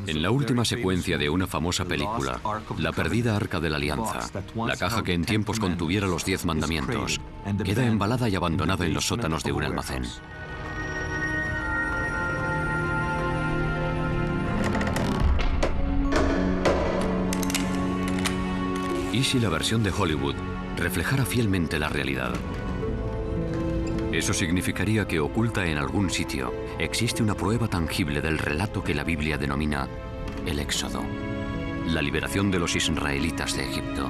En la última secuencia de una famosa película, la perdida Arca de la Alianza, la caja que en tiempos contuviera los 10 mandamientos, queda embalada y abandonada en los sótanos de un almacén. ¿Y si la versión de Hollywood reflejara fielmente la realidad? Eso significaría que oculta en algún sitio existe una prueba tangible del relato que la Biblia denomina el Éxodo, la liberación de los israelitas de Egipto,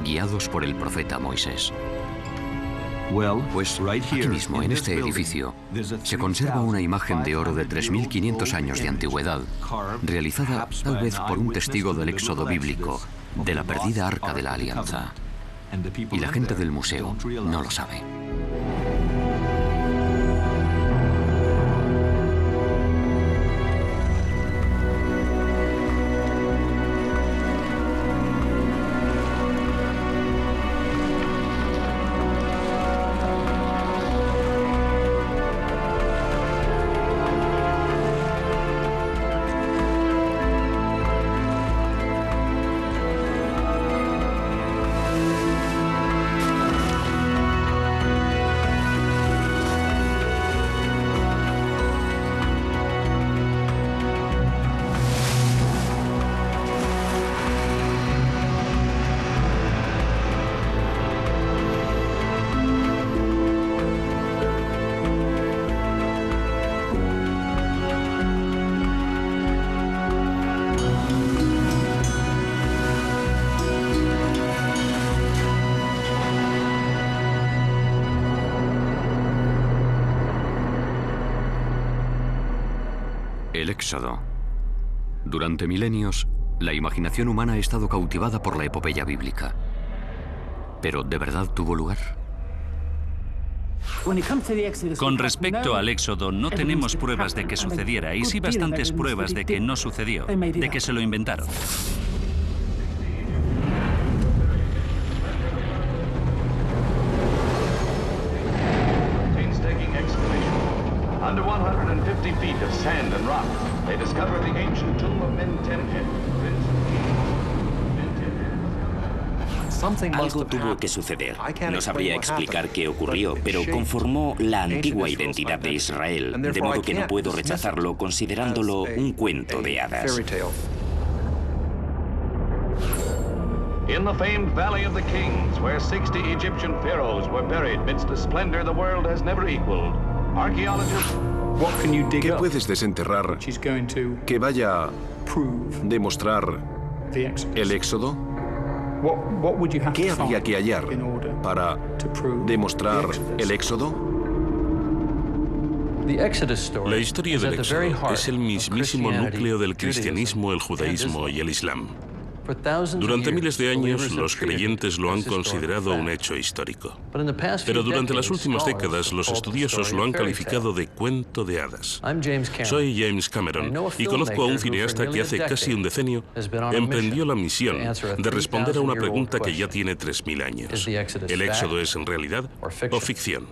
guiados por el profeta Moisés. Pues aquí mismo, en este edificio, se conserva una imagen de oro de 3.500 años de antigüedad, realizada tal vez por un testigo del Éxodo bíblico, de la perdida Arca de la Alianza. Y la gente del museo no lo sabe. El Éxodo. Durante milenios, la imaginación humana ha estado cautivada por la epopeya bíblica. ¿Pero de verdad tuvo lugar? Con respecto al Éxodo, no tenemos pruebas de que sucediera, y sí bastantes pruebas de que no sucedió, de que se lo inventaron. Under 150 feet of sand and rock, they discover the ancient tomb of Mentemhet. Algo tuvo que suceder. No sabría explicar qué ocurrió, pero conformó la antigua identidad de Israel, de modo que no puedo rechazarlo considerándolo un cuento de hadas. In the famed Valley of the Kings, where 60 Egyptian pharaohs were buried midst a splendor the world has never equaled, archaeologists... ¿Qué puedes desenterrar que vaya a demostrar el Éxodo? ¿Qué habría que hallar para demostrar el Éxodo? La historia del Éxodo es el mismísimo núcleo del cristianismo, el judaísmo y el islam. Durante miles de años, los creyentes lo han considerado un hecho histórico. Pero durante las últimas décadas, los estudiosos lo han calificado de cuento de hadas. Soy James Cameron y conozco a un cineasta que hace casi un decenio emprendió la misión de responder a una pregunta que ya tiene 3.000 años. ¿El Éxodo es en realidad o ficción?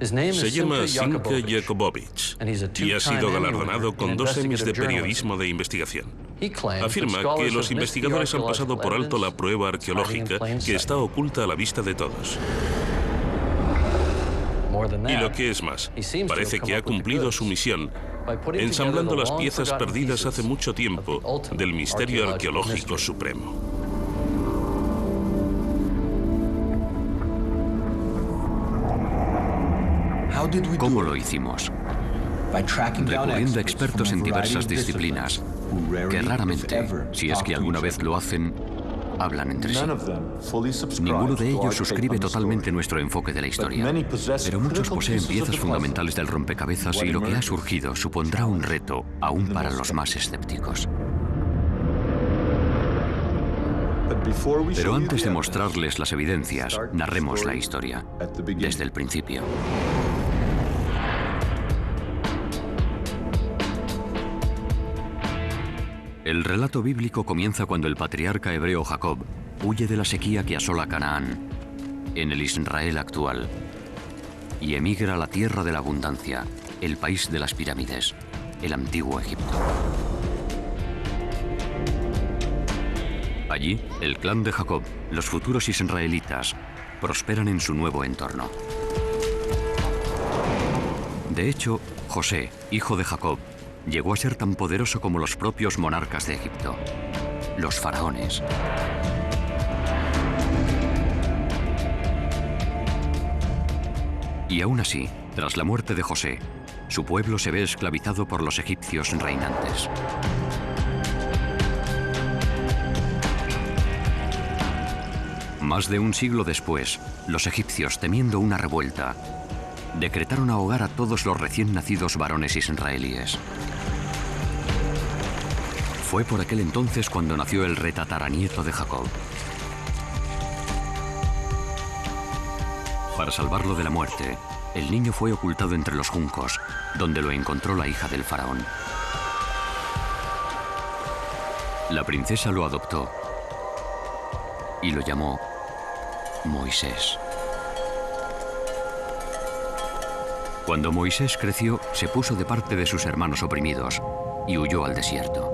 Se llama Sinka Jakobovich y ha sido galardonado con 2 Emmys de periodismo de investigación. Afirma que los investigadores han pasado por alto la prueba arqueológica que está oculta a la vista de todos. Y lo que es más, parece que ha cumplido su misión ensamblando las piezas perdidas hace mucho tiempo del misterio arqueológico supremo. ¿Cómo lo hicimos? Recurriendo a expertos en diversas disciplinas, que raramente, si es que alguna vez lo hacen, hablan entre sí. Ninguno de ellos suscribe totalmente nuestro enfoque de la historia, pero muchos poseen piezas fundamentales del rompecabezas y lo que ha surgido supondrá un reto aún para los más escépticos. Pero antes de mostrarles las evidencias, narremos la historia, desde el principio. El relato bíblico comienza cuando el patriarca hebreo Jacob huye de la sequía que asola Canaán, en el Israel actual, y emigra a la tierra de la abundancia, el país de las pirámides, el antiguo Egipto. Allí, el clan de Jacob, los futuros israelitas, prosperan en su nuevo entorno. De hecho, José, hijo de Jacob, llegó a ser tan poderoso como los propios monarcas de Egipto, los faraones. Y aún así, tras la muerte de José, su pueblo se ve esclavizado por los egipcios reinantes. Más de un siglo después, los egipcios, temiendo una revuelta, decretaron ahogar a todos los recién nacidos varones israelíes. Fue por aquel entonces cuando nació el retataranieto de Jacob. Para salvarlo de la muerte, el niño fue ocultado entre los juncos, donde lo encontró la hija del faraón. La princesa lo adoptó y lo llamó Moisés. Cuando Moisés creció, se puso de parte de sus hermanos oprimidos y huyó al desierto.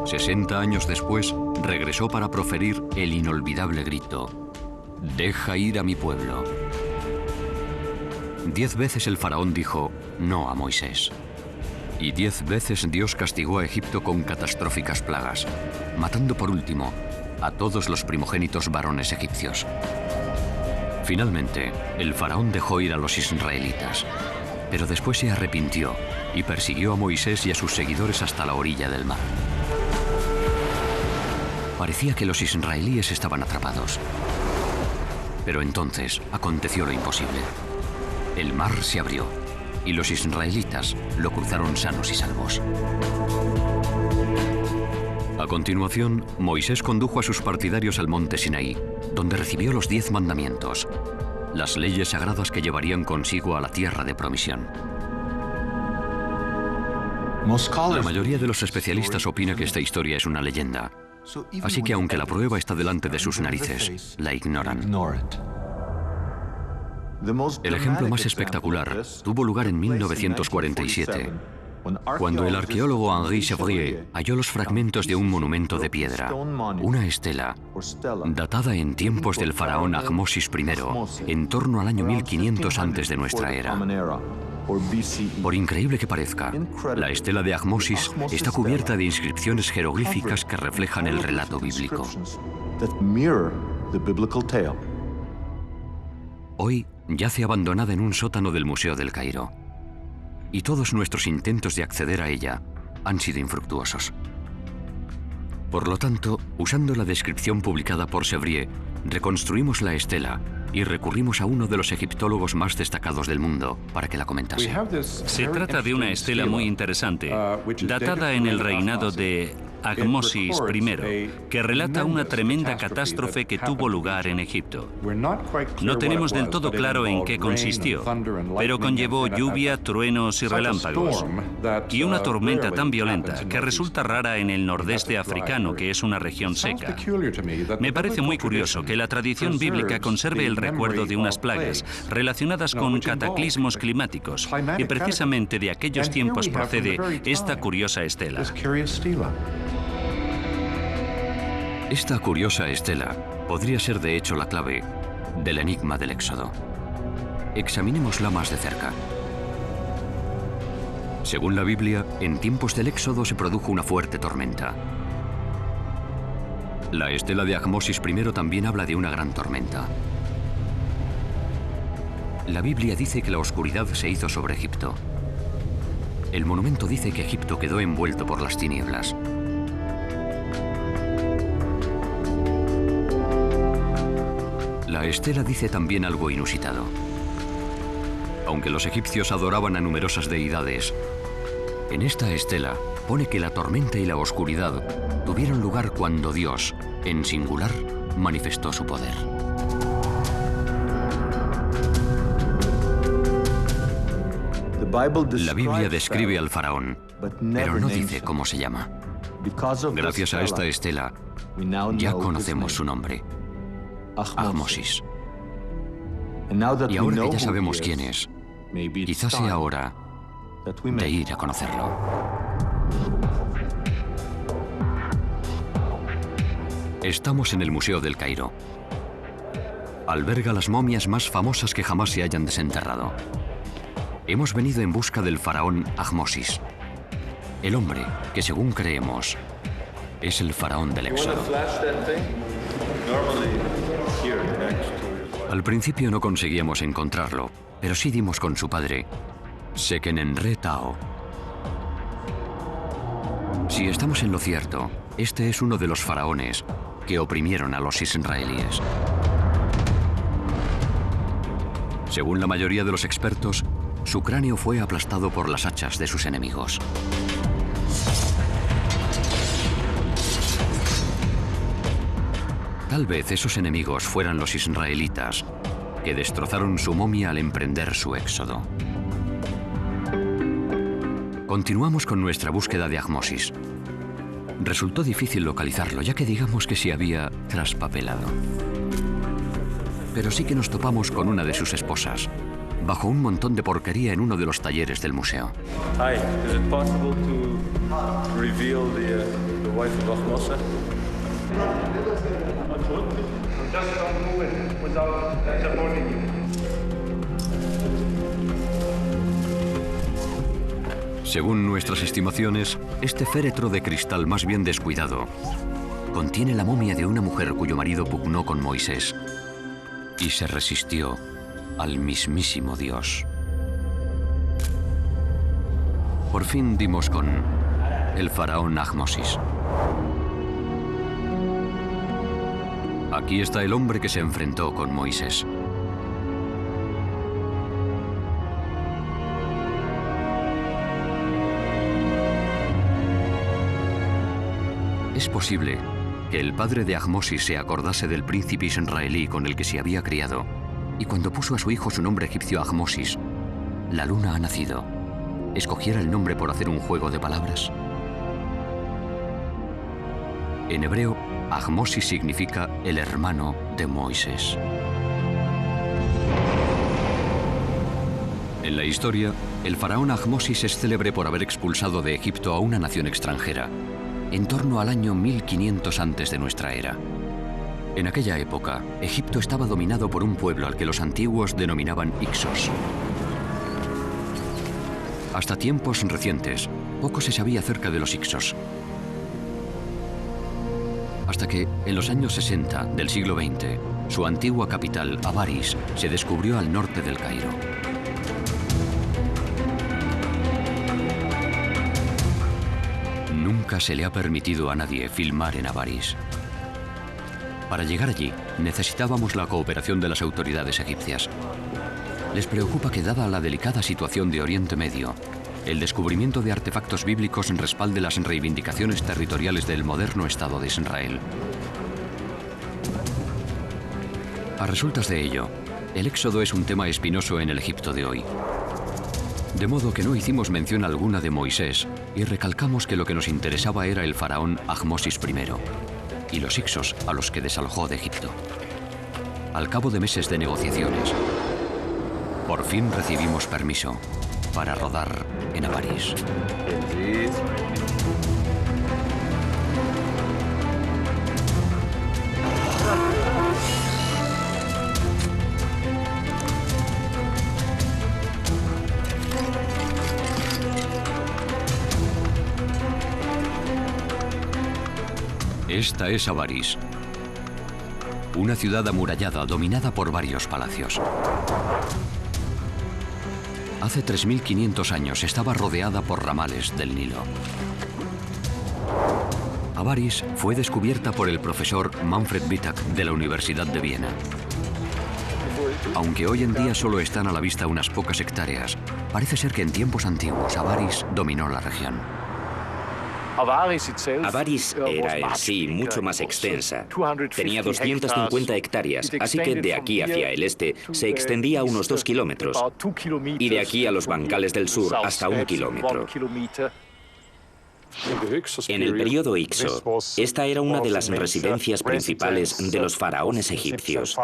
60 años después, regresó para proferir el inolvidable grito: «Deja ir a mi pueblo». 10 veces el faraón dijo no a Moisés. Y 10 veces Dios castigó a Egipto con catastróficas plagas, matando por último a todos los primogénitos varones egipcios. Finalmente, el faraón dejó ir a los israelitas, pero después se arrepintió y persiguió a Moisés y a sus seguidores hasta la orilla del mar. Parecía que los israelíes estaban atrapados. Pero entonces aconteció lo imposible. El mar se abrió y los israelitas lo cruzaron sanos y salvos. A continuación, Moisés condujo a sus partidarios al monte Sinaí, donde recibió los 10 mandamientos, las leyes sagradas que llevarían consigo a la tierra de promisión. La mayoría de los especialistas opina que esta historia es una leyenda, así que aunque la prueba está delante de sus narices, la ignoran. El ejemplo más espectacular tuvo lugar en 1947, cuando el arqueólogo Henri Chevrier halló los fragmentos de un monumento de piedra, una estela, datada en tiempos del faraón Ahmosis I, en torno al año 1500 antes de nuestra era. Por increíble que parezca, la estela de Ahmosis está cubierta de inscripciones jeroglíficas que reflejan el relato bíblico. Hoy yace abandonada en un sótano del Museo del Cairo, y todos nuestros intentos de acceder a ella han sido infructuosos. Por lo tanto, usando la descripción publicada por Chevrier, reconstruimos la estela y recurrimos a uno de los egiptólogos más destacados del mundo para que la comentase. Se trata de una estela muy interesante, datada en el reinado de Ahmosis I, que relata una tremenda catástrofe que tuvo lugar en Egipto. No tenemos del todo claro en qué consistió, pero conllevó lluvia, truenos y relámpagos, y una tormenta tan violenta que resulta rara en el nordeste africano, que es una región seca. Me parece muy curioso que la tradición bíblica conserve el recuerdo de unas plagas relacionadas con cataclismos climáticos, y precisamente de aquellos tiempos procede esta curiosa estela. Esta curiosa estela podría ser de hecho la clave del enigma del Éxodo. Examinémosla más de cerca. Según la Biblia, en tiempos del Éxodo se produjo una fuerte tormenta. La estela de Ahmosis I también habla de una gran tormenta. La Biblia dice que la oscuridad se hizo sobre Egipto. El monumento dice que Egipto quedó envuelto por las tinieblas. La estela dice también algo inusitado. Aunque los egipcios adoraban a numerosas deidades, en esta estela pone que la tormenta y la oscuridad tuvieron lugar cuando Dios, en singular, manifestó su poder. La Biblia describe al faraón, pero no dice cómo se llama. Gracias a esta estela, ya conocemos su nombre: Ahmosis. Y ahora que ya sabemos quién es, quizás sea hora de ir a conocerlo. Estamos en el Museo del Cairo. Alberga las momias más famosas que jamás se hayan desenterrado. Hemos venido en busca del faraón Ahmosis, el hombre que, según creemos, es el faraón del Éxodo. Al principio no conseguíamos encontrarlo, pero sí dimos con su padre, Sekenenre Tao. Si estamos en lo cierto, este es uno de los faraones que oprimieron a los israelíes. Según la mayoría de los expertos, su cráneo fue aplastado por las hachas de sus enemigos. Tal vez esos enemigos fueran los israelitas, que destrozaron su momia al emprender su éxodo. Continuamos con nuestra búsqueda de Ahmosis. Resultó difícil localizarlo, ya que digamos que se había traspapelado. Pero sí que nos topamos con una de sus esposas, bajo un montón de porquería en uno de los talleres del museo. Hi, is it possible to reveal the wife of Ahmosa? Just don't move it without supporting you. Según nuestras estimaciones, este féretro de cristal más bien descuidado contiene la momia de una mujer cuyo marido pugnó con Moisés y se resistió al mismísimo Dios. Por fin dimos con el faraón Ahmosis. Aquí está el hombre que se enfrentó con Moisés. Es posible que el padre de Ahmosis se acordase del príncipe israelí con el que se había criado, y cuando puso a su hijo su nombre egipcio Ahmosis, la luna ha nacido, escogiera el nombre por hacer un juego de palabras. En hebreo, Ahmosis significa el hermano de Moisés. En la historia, el faraón Ahmosis es célebre por haber expulsado de Egipto a una nación extranjera, en torno al año 1500 antes de nuestra era. En aquella época, Egipto estaba dominado por un pueblo al que los antiguos denominaban Hicsos. Hasta tiempos recientes, poco se sabía acerca de los Hicsos. Hasta que, en los años 60 del siglo XX, su antigua capital, Avaris, se descubrió al norte del Cairo. Nunca se le ha permitido a nadie filmar en Avaris. Para llegar allí, necesitábamos la cooperación de las autoridades egipcias. Les preocupa que, dada la delicada situación de Oriente Medio, el descubrimiento de artefactos bíblicos respalde las reivindicaciones territoriales del moderno Estado de Israel. A resultas de ello, el éxodo es un tema espinoso en el Egipto de hoy. De modo que no hicimos mención alguna de Moisés y recalcamos que lo que nos interesaba era el faraón Ahmosis I y los Hicsos a los que desalojó de Egipto. Al cabo de meses de negociaciones, por fin recibimos permiso para rodar en Avaris. Esta es Avaris, una ciudad amurallada dominada por varios palacios. Hace 3500 años estaba rodeada por ramales del Nilo. Avaris fue descubierta por el profesor Manfred Wittak de la Universidad de Viena. Aunque hoy en día solo están a la vista unas pocas hectáreas, parece ser que en tiempos antiguos Avaris dominó la región. Avaris era en sí mucho más extensa. Tenía 250 hectáreas, así que de aquí hacia el este se extendía unos 2 kilómetros y de aquí a los bancales del sur hasta 1 kilómetro. En el período Hicso, esta era una de las residencias principales de los faraones egipcios.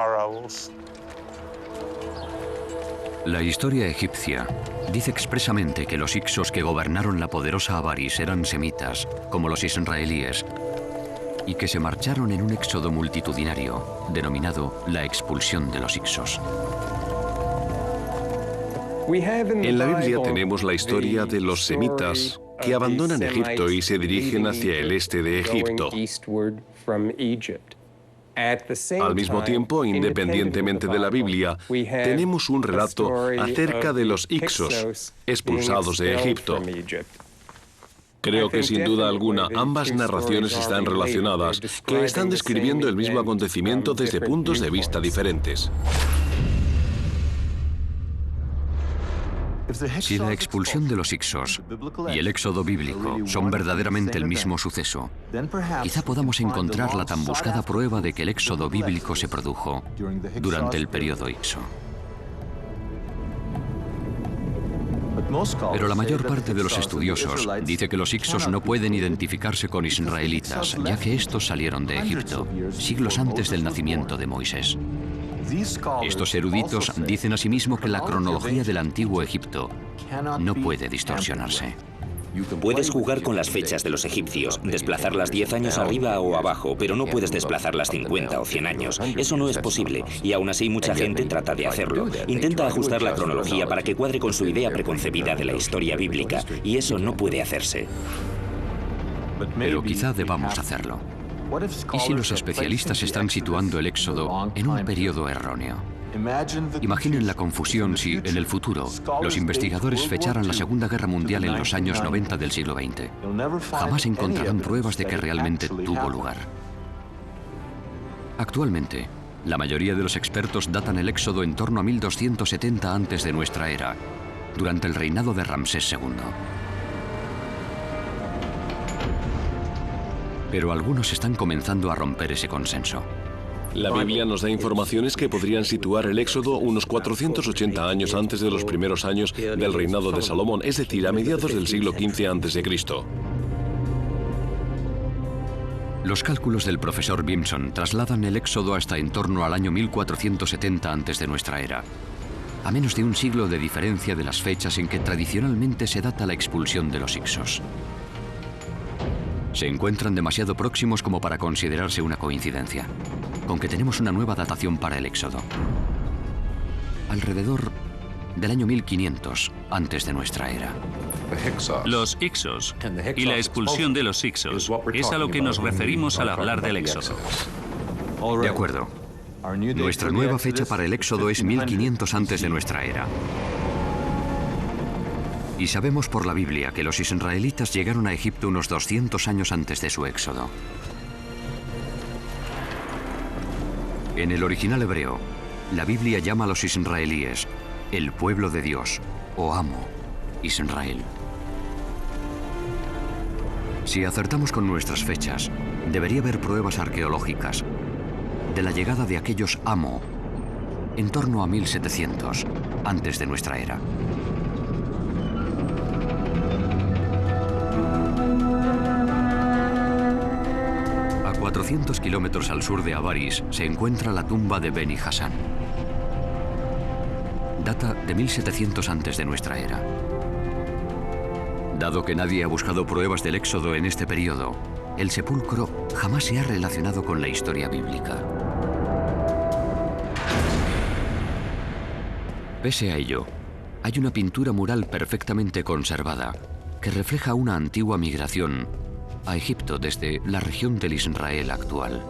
La historia egipcia dice expresamente que los Hicsos que gobernaron la poderosa Avaris eran semitas, como los israelíes, y que se marcharon en un éxodo multitudinario, denominado la expulsión de los Hicsos. En la Biblia tenemos la historia de los semitas que abandonan Egipto y se dirigen hacia el este de Egipto. Al mismo tiempo, independientemente de la Biblia, tenemos un relato acerca de los Hicsos expulsados de Egipto. Creo que sin duda alguna ambas narraciones están relacionadas, que están describiendo el mismo acontecimiento desde puntos de vista diferentes. Si la expulsión de los Hicsos y el éxodo bíblico son verdaderamente el mismo suceso, quizá podamos encontrar la tan buscada prueba de que el éxodo bíblico se produjo durante el periodo Hicso. Pero la mayor parte de los estudiosos dice que los Hicsos no pueden identificarse con israelitas, ya que estos salieron de Egipto, siglos antes del nacimiento de Moisés. Estos eruditos dicen asimismo que la cronología del antiguo Egipto no puede distorsionarse. Puedes jugar con las fechas de los egipcios, desplazarlas 10 años arriba o abajo, pero no puedes desplazarlas 50 o 100 años. Eso no es posible, y aún así mucha gente trata de hacerlo. Intenta ajustar la cronología para que cuadre con su idea preconcebida de la historia bíblica, y eso no puede hacerse. Pero quizá debamos hacerlo. ¿Y si los especialistas están situando el éxodo en un periodo erróneo? Imaginen la confusión si, en el futuro, los investigadores fecharan la Segunda Guerra Mundial en los años 90 del siglo XX. Jamás encontrarán pruebas de que realmente tuvo lugar. Actualmente, la mayoría de los expertos datan el éxodo en torno a 1270 antes de nuestra era, durante el reinado de Ramsés II. Pero algunos están comenzando a romper ese consenso. La Biblia nos da informaciones que podrían situar el éxodo unos 480 años antes de los primeros años del reinado de Salomón, es decir, a mediados del siglo XV a.C. Los cálculos del profesor Bimson trasladan el éxodo hasta en torno al año 1470 antes de nuestra era, a menos de un siglo de diferencia de las fechas en que tradicionalmente se data la expulsión de los Hicsos. Se encuentran demasiado próximos como para considerarse una coincidencia, con que tenemos una nueva datación para el éxodo. Alrededor del año 1500 antes de nuestra era. Los Hicsos y la expulsión de los Hicsos es a lo que nos referimos al hablar del éxodo. De acuerdo. Nuestra nueva fecha para el éxodo es 1500 antes de nuestra era. Y sabemos por la Biblia que los israelitas llegaron a Egipto unos 200 años antes de su éxodo. En el original hebreo, la Biblia llama a los israelíes el pueblo de Dios, o amo, Israel. Si acertamos con nuestras fechas, debería haber pruebas arqueológicas de la llegada de aquellos amo en torno a 1700 antes de nuestra era. A 400 kilómetros al sur de Avaris se encuentra la tumba de Beni Hasan. Data de 1700 antes de nuestra era. Dado que nadie ha buscado pruebas del éxodo en este periodo, el sepulcro jamás se ha relacionado con la historia bíblica. Pese a ello, hay una pintura mural perfectamente conservada que refleja una antigua migración a Egipto desde la región del Israel actual.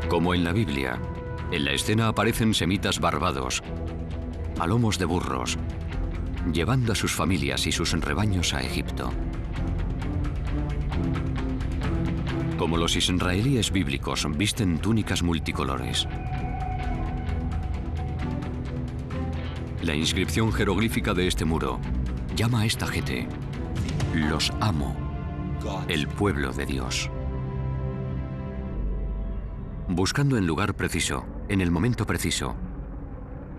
Como en la Biblia, en la escena aparecen semitas barbados, a lomos de burros, llevando a sus familias y sus rebaños a Egipto. Como los israelíes bíblicos visten túnicas multicolores. La inscripción jeroglífica de este muro llama a esta gente los amo, el pueblo de Dios. Buscando el lugar preciso, en el momento preciso,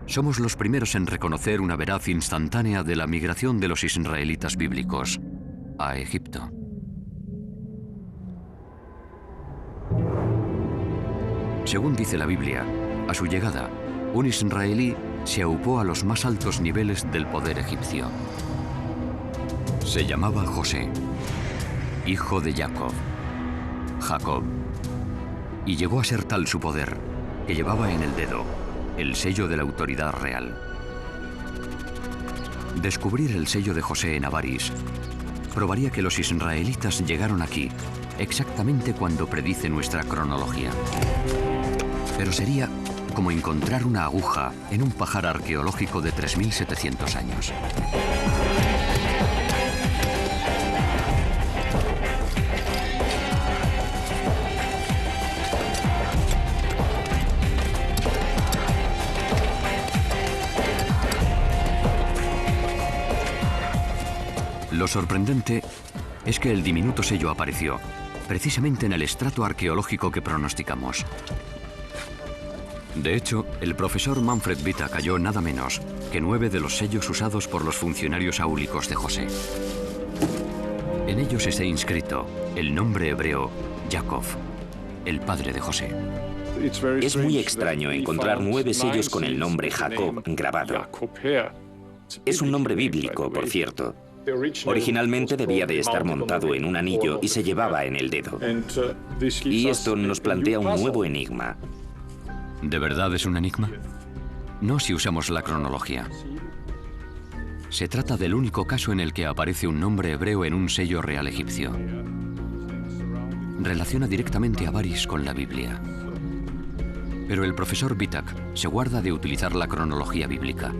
somos los primeros en reconocer una veraz instantánea de la migración de los israelitas bíblicos a Egipto. Según dice la Biblia, a su llegada, un israelí se aupó a los más altos niveles del poder egipcio. Se llamaba José, hijo de Jacob, y llegó a ser tal su poder que llevaba en el dedo el sello de la autoridad real. Descubrir el sello de José en Avaris probaría que los israelitas llegaron aquí exactamente cuando predice nuestra cronología. Pero sería como encontrar una aguja en un pajar arqueológico de 3.700 años. Lo sorprendente es que el diminuto sello apareció precisamente en el estrato arqueológico que pronosticamos. De hecho, el profesor Manfred Vitak halló nada menos que 9 de los sellos usados por los funcionarios áulicos de José. En ellos está inscrito el nombre hebreo Jacob, el padre de José. Es muy extraño encontrar 9 sellos con el nombre Jacob grabado. Es un nombre bíblico, por cierto. Originalmente debía de estar montado en un anillo y se llevaba en el dedo. Y esto nos plantea un nuevo enigma. ¿De verdad es un enigma? No si usamos la cronología. Se trata del único caso en el que aparece un nombre hebreo en un sello real egipcio. Relaciona directamente a Avaris con la Biblia. Pero el profesor Vitak se guarda de utilizar la cronología bíblica.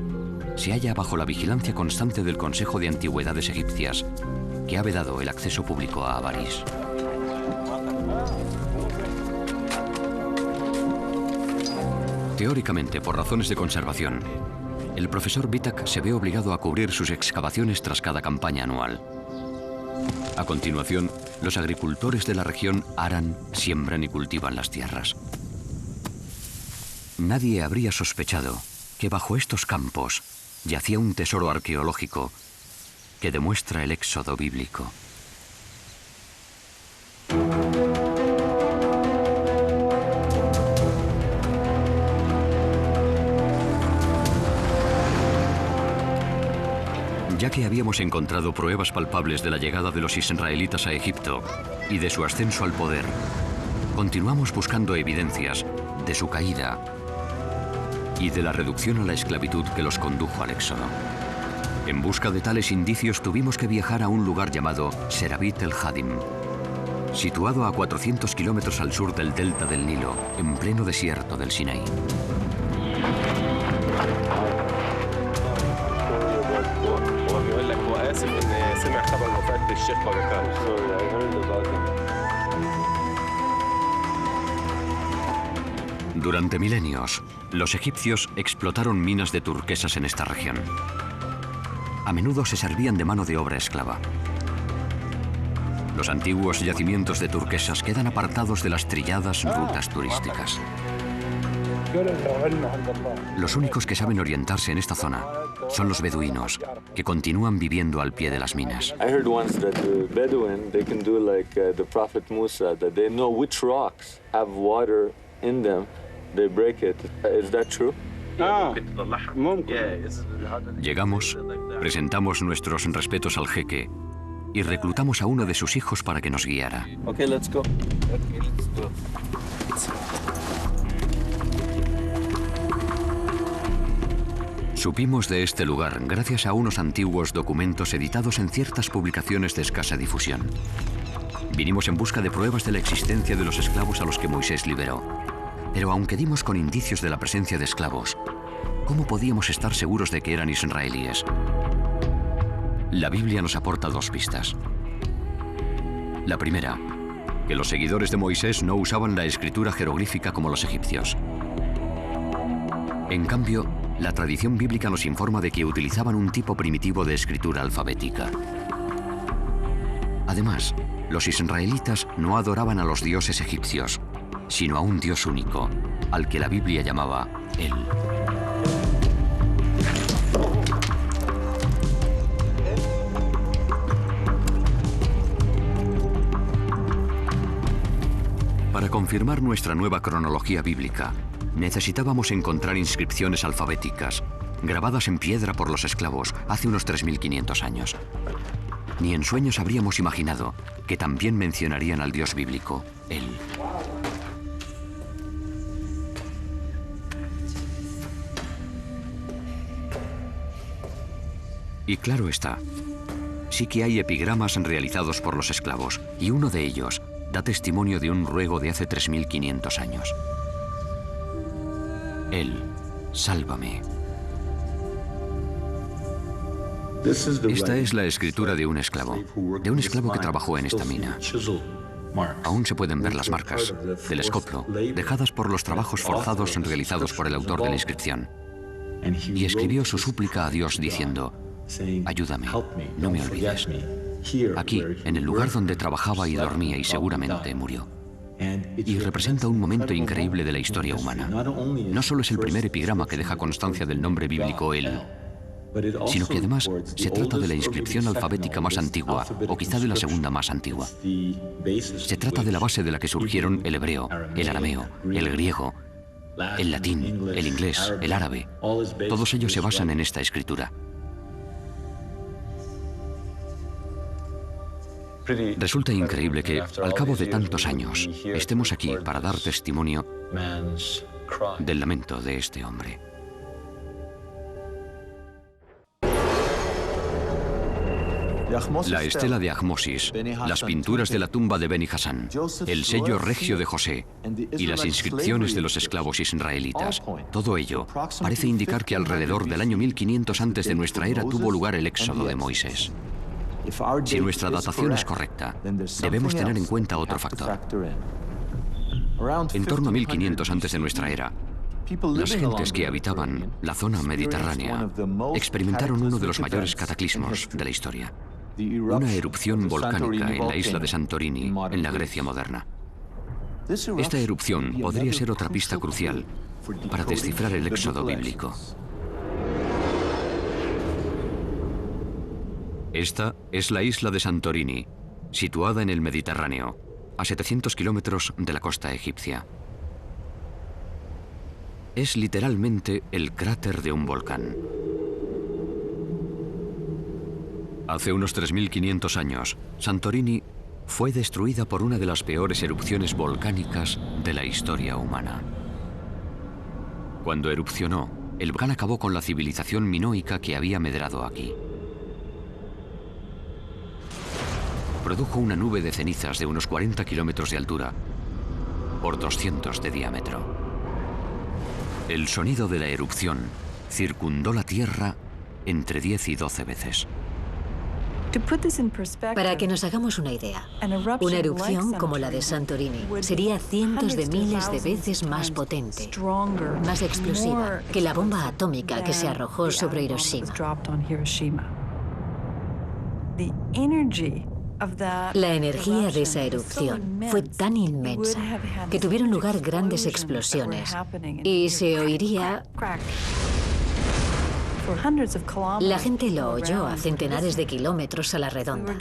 Se halla bajo la vigilancia constante del Consejo de Antigüedades Egipcias, que ha vedado el acceso público a Avaris. Teóricamente, por razones de conservación, el profesor Vitak se ve obligado a cubrir sus excavaciones tras cada campaña anual. A continuación, los agricultores de la región aran, siembran y cultivan las tierras. Nadie habría sospechado que bajo estos campos yacía un tesoro arqueológico que demuestra el éxodo bíblico. Ya que habíamos encontrado pruebas palpables de la llegada de los israelitas a Egipto y de su ascenso al poder, continuamos buscando evidencias de su caída y de la reducción a la esclavitud que los condujo al éxodo. En busca de tales indicios tuvimos que viajar a un lugar llamado Serabit el Hadim, situado a 400 kilómetros al sur del delta del Nilo, en pleno desierto del Sinaí. Durante milenios, los egipcios explotaron minas de turquesas en esta región. A menudo se servían de mano de obra esclava. Los antiguos yacimientos de turquesas quedan apartados de las trilladas rutas turísticas. Los únicos que saben orientarse en esta zona son los beduinos, que continúan viviendo al pie de las minas. I heard once that the Bedouin, they can do like the Prophet Musa, that they know which rocks have water in them. They break it. Is that true? Llegamos, presentamos nuestros respetos al jeque y reclutamos a uno de sus hijos para que nos guiara. Okay, let's go. Supimos de este lugar gracias a unos antiguos documentos editados en ciertas publicaciones de escasa difusión. Vinimos en busca de pruebas de la existencia de los esclavos a los que Moisés liberó. Pero aunque dimos con indicios de la presencia de esclavos, ¿cómo podíamos estar seguros de que eran israelíes? La Biblia nos aporta 2 pistas. La primera, que los seguidores de Moisés no usaban la escritura jeroglífica como los egipcios. En cambio, la tradición bíblica nos informa de que utilizaban un tipo primitivo de escritura alfabética. Además, los israelitas no adoraban a los dioses egipcios, sino a un Dios único, al que la Biblia llamaba Él. Para confirmar nuestra nueva cronología bíblica, necesitábamos encontrar inscripciones alfabéticas, grabadas en piedra por los esclavos hace unos 3.500 años. Ni en sueños habríamos imaginado que también mencionarían al Dios bíblico, él. Y claro está, sí que hay epigramas realizados por los esclavos, y uno de ellos da testimonio de un ruego de hace 3.500 años. Él, sálvame. Esta es la escritura de un esclavo que trabajó en esta mina. Aún se pueden ver las marcas del escoplo dejadas por los trabajos forzados realizados por el autor de la inscripción. Y escribió su súplica a Dios diciendo: ayúdame, no me olvides. Aquí, en el lugar donde trabajaba y dormía y seguramente murió. Y representa un momento increíble de la historia humana. No solo es el primer epigrama que deja constancia del nombre bíblico él, sino que además se trata de la inscripción alfabética más antigua, o quizá de la segunda más antigua. Se trata de la base de la que surgieron el hebreo, el arameo, el griego, el latín, el inglés, el árabe. Todos ellos se basan en esta escritura. Resulta increíble que, al cabo de tantos años, estemos aquí para dar testimonio del lamento de este hombre. La estela de Ahmosis, las pinturas de la tumba de Beni Hasan, el sello regio de José y las inscripciones de los esclavos israelitas, todo ello parece indicar que alrededor del año 1500 antes de nuestra era tuvo lugar el éxodo de Moisés. Si nuestra datación es correcta, debemos tener en cuenta otro factor. En torno a 1500 antes de nuestra era, las gentes que habitaban la zona mediterránea experimentaron uno de los mayores cataclismos de la historia. Una erupción volcánica en la isla de Santorini, en la Grecia moderna. Esta erupción podría ser otra pista crucial para descifrar el éxodo bíblico. Esta es la isla de Santorini, situada en el Mediterráneo, a 700 kilómetros de la costa egipcia. Es literalmente el cráter de un volcán. Hace unos 3.500 años, Santorini fue destruida por una de las peores erupciones volcánicas de la historia humana. Cuando erupcionó, el volcán acabó con la civilización minoica que había medrado aquí. Produjo una nube de cenizas de unos 40 kilómetros de altura por 200 de diámetro. El sonido de la erupción circundó la Tierra entre 10 y 12 veces. Para que nos hagamos una idea, una erupción como la de Santorini sería cientos de miles de veces más potente, más explosiva que la bomba atómica que se arrojó sobre Hiroshima. La energía de esa erupción fue tan inmensa que tuvieron lugar grandes explosiones y se oiría... La gente lo oyó a centenares de kilómetros a la redonda.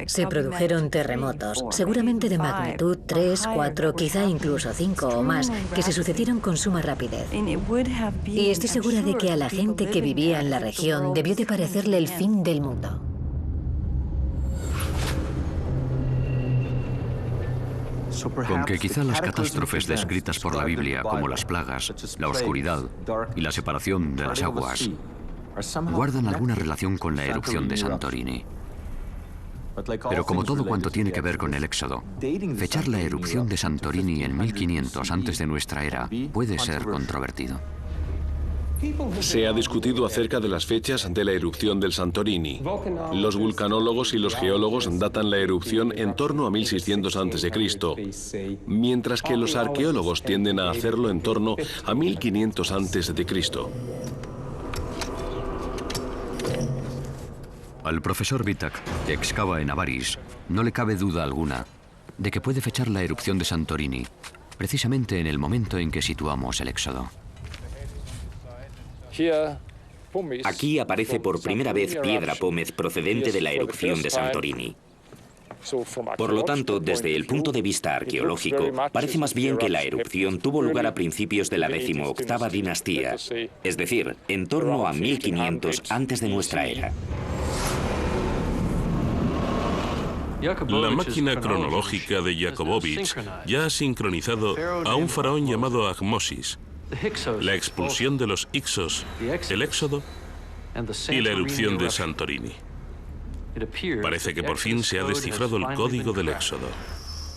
Se produjeron terremotos, seguramente de magnitud 3, 4, quizá incluso 5 o más, que se sucedieron con suma rapidez. Y estoy segura de que a la gente que vivía en la región debió de parecerle el fin del mundo. Con que quizá las catástrofes descritas por la Biblia, como las plagas, la oscuridad y la separación de las aguas, guardan alguna relación con la erupción de Santorini. Pero como todo cuanto tiene que ver con el éxodo, fechar la erupción de Santorini en 1500 antes de nuestra era puede ser controvertido. Se ha discutido acerca de las fechas de la erupción del Santorini. Los vulcanólogos y los geólogos datan la erupción en torno a 1600 a.C., mientras que los arqueólogos tienden a hacerlo en torno a 1500 a.C. Al profesor Vitak, que excava en Avaris, no le cabe duda alguna de que puede fechar la erupción de Santorini precisamente en el momento en que situamos el éxodo. Aquí aparece por primera vez piedra pómez procedente de la erupción de Santorini. Por lo tanto, desde el punto de vista arqueológico, parece más bien que la erupción tuvo lugar a principios de la 18ª dinastía, es decir, en torno a 1500 antes de nuestra era. La máquina cronológica de Jakobovich ya ha sincronizado a un faraón llamado Ahmosis, la expulsión de los Ixos, el éxodo y la erupción de Santorini. Parece que por fin se ha descifrado el código del éxodo.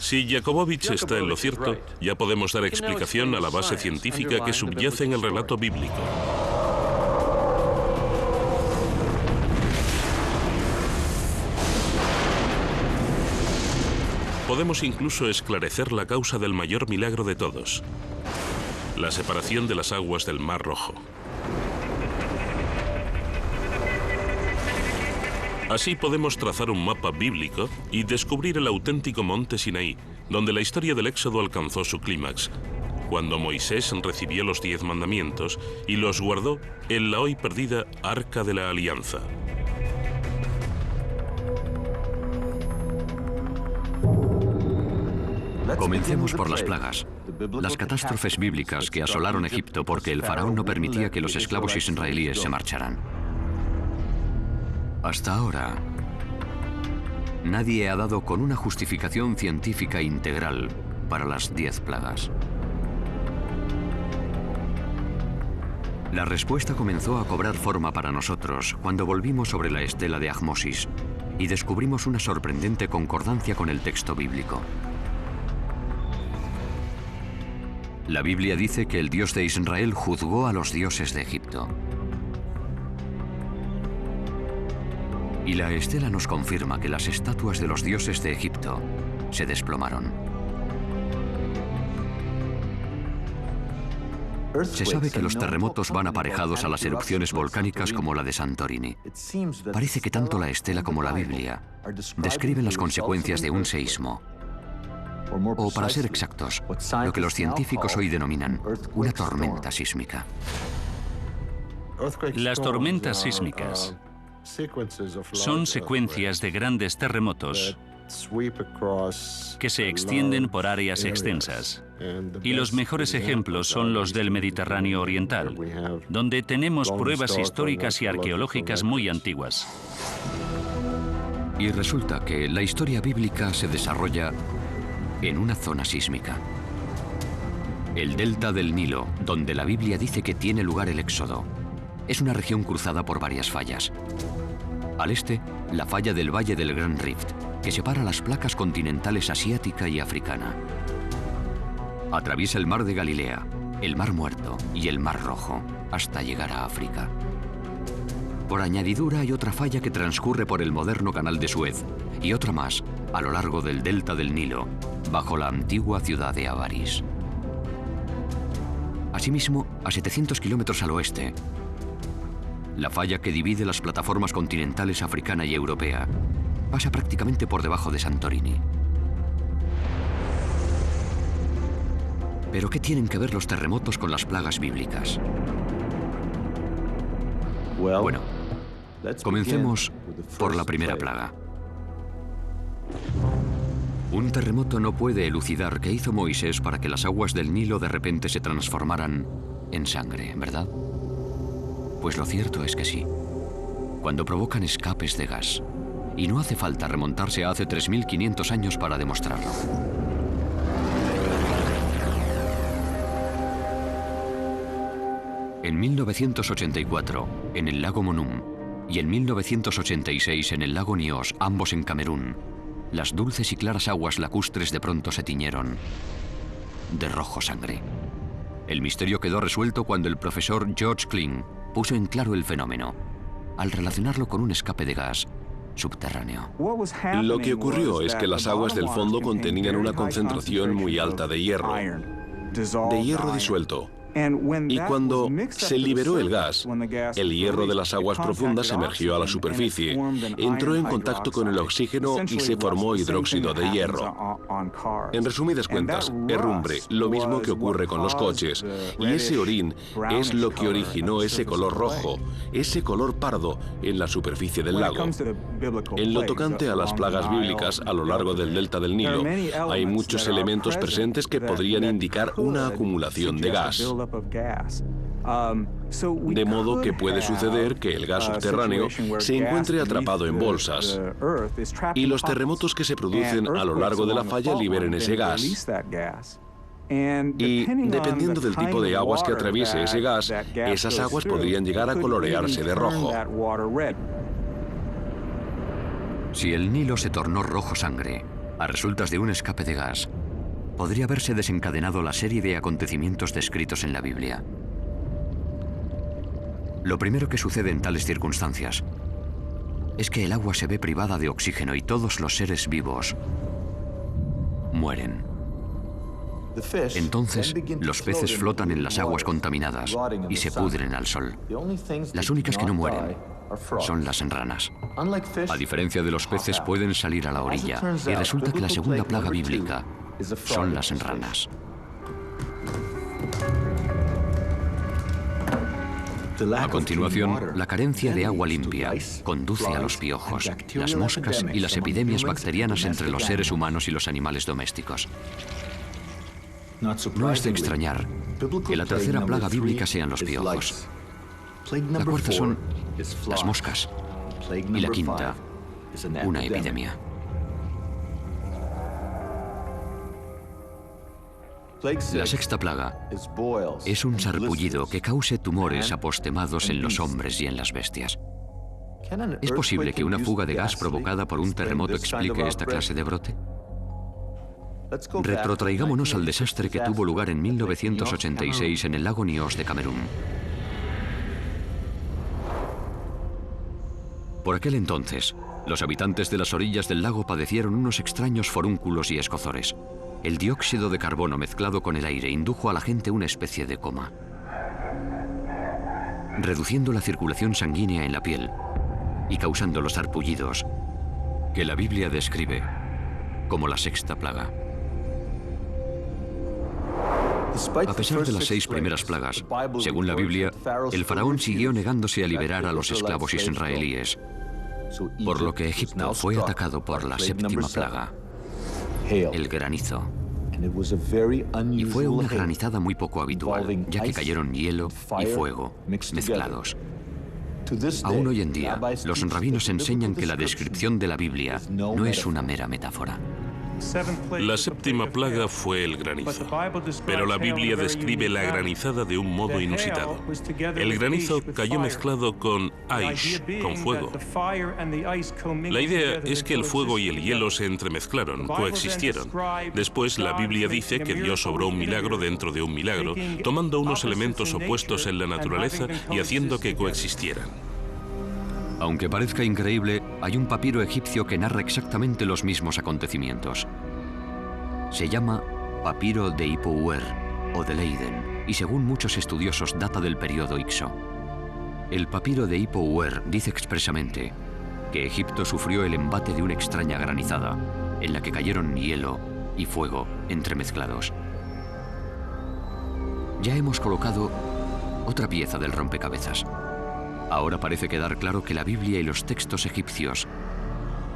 Si Jakobovich está en lo cierto, ya podemos dar explicación a la base científica que subyace en el relato bíblico. Podemos incluso esclarecer la causa del mayor milagro de todos, la separación de las aguas del Mar Rojo. Así podemos trazar un mapa bíblico y descubrir el auténtico monte Sinaí, donde la historia del Éxodo alcanzó su clímax, cuando Moisés recibió los 10 mandamientos y los guardó en la hoy perdida Arca de la Alianza. Comencemos por las plagas, las catástrofes bíblicas que asolaron Egipto porque el faraón no permitía que los esclavos israelíes se marcharan. Hasta ahora, nadie ha dado con una justificación científica integral para las 10 plagas. La respuesta comenzó a cobrar forma para nosotros cuando volvimos sobre la estela de Ahmosis y descubrimos una sorprendente concordancia con el texto bíblico. La Biblia dice que el Dios de Israel juzgó a los dioses de Egipto. Y la estela nos confirma que las estatuas de los dioses de Egipto se desplomaron. Se sabe que los terremotos van aparejados a las erupciones volcánicas como la de Santorini. Parece que tanto la estela como la Biblia describen las consecuencias de un seísmo. O, para ser exactos, lo que los científicos hoy denominan una tormenta sísmica. Las tormentas sísmicas son secuencias de grandes terremotos que se extienden por áreas extensas. Y los mejores ejemplos son los del Mediterráneo Oriental, donde tenemos pruebas históricas y arqueológicas muy antiguas. Y resulta que la historia bíblica se desarrolla en una zona sísmica. El delta del Nilo, donde la Biblia dice que tiene lugar el Éxodo, es una región cruzada por varias fallas. Al este, la falla del Valle del Gran Rift, que separa las placas continentales asiática y africana. Atraviesa el Mar de Galilea, el Mar Muerto y el Mar Rojo, hasta llegar a África. Por añadidura hay otra falla que transcurre por el moderno Canal de Suez y otra más a lo largo del delta del Nilo, bajo la antigua ciudad de Avaris. Asimismo, a 700 kilómetros al oeste, la falla que divide las plataformas continentales africana y europea pasa prácticamente por debajo de Santorini. ¿Pero qué tienen que ver los terremotos con las plagas bíblicas? Bueno, comencemos por la primera plaga. Un terremoto no puede elucidar qué hizo Moisés para que las aguas del Nilo de repente se transformaran en sangre, ¿verdad? Pues lo cierto es que sí. Cuando provocan escapes de gas. Y no hace falta remontarse a hace 3.500 años para demostrarlo. En 1984, en el lago Monum, y en 1986 en el lago Nyos, ambos en Camerún, las dulces y claras aguas lacustres de pronto se tiñeron de rojo sangre. El misterio quedó resuelto cuando el profesor George Kling puso en claro el fenómeno, al relacionarlo con un escape de gas subterráneo. Lo que ocurrió es que las aguas del fondo contenían una concentración muy alta de hierro disuelto. Y cuando se liberó el gas, el hierro de las aguas profundas emergió a la superficie, entró en contacto con el oxígeno y se formó hidróxido de hierro. En resumidas cuentas, herrumbre, lo mismo que ocurre con los coches. Y ese orín es lo que originó ese color rojo, ese color pardo en la superficie del lago. En lo tocante a las plagas bíblicas a lo largo del delta del Nilo, hay muchos elementos presentes que podrían indicar una acumulación de gas. De modo que puede suceder que el gas subterráneo se encuentre atrapado en bolsas y los terremotos que se producen a lo largo de la falla liberen ese gas. Y dependiendo del tipo de aguas que atraviese ese gas, esas aguas podrían llegar a colorearse de rojo. Si el Nilo se tornó rojo sangre a resultas de un escape de gas, podría haberse desencadenado la serie de acontecimientos descritos en la Biblia. Lo primero que sucede en tales circunstancias es que el agua se ve privada de oxígeno y todos los seres vivos mueren. Entonces, los peces flotan en las aguas contaminadas y se pudren al sol. Las únicas que no mueren son las ranas. A diferencia de los peces, pueden salir a la orilla. Y resulta que la segunda plaga bíblica son las ranas. A continuación, la carencia de agua limpia conduce a los piojos, las moscas y las epidemias bacterianas entre los seres humanos y los animales domésticos. No es de extrañar que la tercera plaga bíblica sean los piojos. La cuarta son las moscas. Y la quinta, una epidemia. La sexta plaga es un sarpullido que cause tumores apostemados en los hombres y en las bestias. ¿Es posible que una fuga de gas provocada por un terremoto explique esta clase de brote? Retrotraigámonos al desastre que tuvo lugar en 1986 en el lago Nyos de Camerún. Por aquel entonces, los habitantes de las orillas del lago padecieron unos extraños forúnculos y escozores. El dióxido de carbono mezclado con el aire indujo a la gente una especie de coma, reduciendo la circulación sanguínea en la piel y causando los sarpullidos que la Biblia describe como la sexta plaga. A pesar de las 6 primeras plagas, según la Biblia, el faraón siguió negándose a liberar a los esclavos israelíes, por lo que Egipto fue atacado por la séptima plaga, el granizo. Y fue una granizada muy poco habitual, ya que cayeron hielo y fuego mezclados. Aún hoy en día, los rabinos enseñan que la descripción de la Biblia no es una mera metáfora. La séptima plaga fue el granizo, pero la Biblia describe la granizada de un modo inusitado. El granizo cayó mezclado con aish, con fuego. La idea es que el fuego y el hielo se entremezclaron, coexistieron. Después, la Biblia dice que Dios obró un milagro dentro de un milagro, tomando unos elementos opuestos en la naturaleza y haciendo que coexistieran. Aunque parezca increíble, hay un papiro egipcio que narra exactamente los mismos acontecimientos. Se llama Papiro de Hippo-Uer o de Leiden, y según muchos estudiosos data del periodo Ixo. El papiro de Hippo-Uer dice expresamente que Egipto sufrió el embate de una extraña granizada, en la que cayeron hielo y fuego entremezclados. Ya hemos colocado otra pieza del rompecabezas. Ahora parece quedar claro que la Biblia y los textos egipcios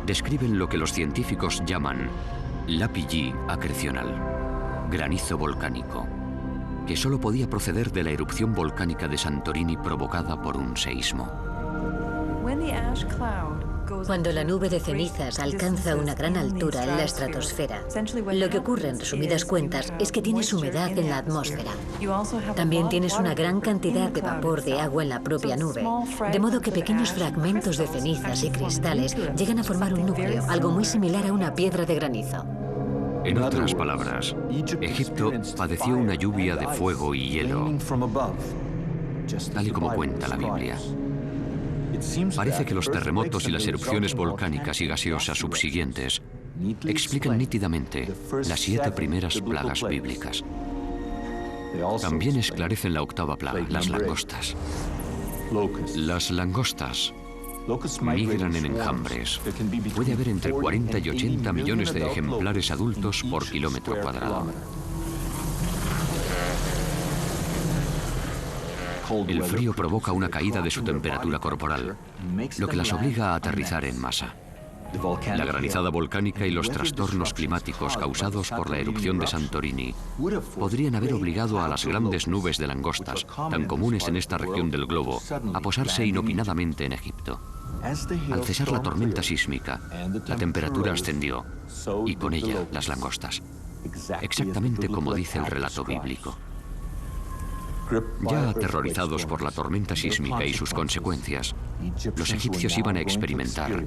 describen lo que los científicos llaman lapilli acrecional, granizo volcánico, que solo podía proceder de la erupción volcánica de Santorini provocada por un seísmo. Cuando la nube de cenizas alcanza una gran altura en la estratosfera, lo que ocurre, en resumidas cuentas, es que tienes humedad en la atmósfera. También tienes una gran cantidad de vapor de agua en la propia nube, de modo que pequeños fragmentos de cenizas y cristales llegan a formar un núcleo, algo muy similar a una piedra de granizo. En otras palabras, Egipto padeció una lluvia de fuego y hielo, tal y como cuenta la Biblia. Parece que los terremotos y las erupciones volcánicas y gaseosas subsiguientes explican nítidamente las 7 primeras plagas bíblicas. También esclarecen la octava plaga, las langostas. Las langostas migran en enjambres. Puede haber entre 40 y 80 millones de ejemplares adultos por kilómetro cuadrado. El frío provoca una caída de su temperatura corporal, lo que las obliga a aterrizar en masa. La granizada volcánica y los trastornos climáticos causados por la erupción de Santorini podrían haber obligado a las grandes nubes de langostas, tan comunes en esta región del globo, a posarse inopinadamente en Egipto. Al cesar la tormenta sísmica, la temperatura ascendió, y con ella las langostas, exactamente como dice el relato bíblico. Ya aterrorizados por la tormenta sísmica y sus consecuencias, los egipcios iban a experimentar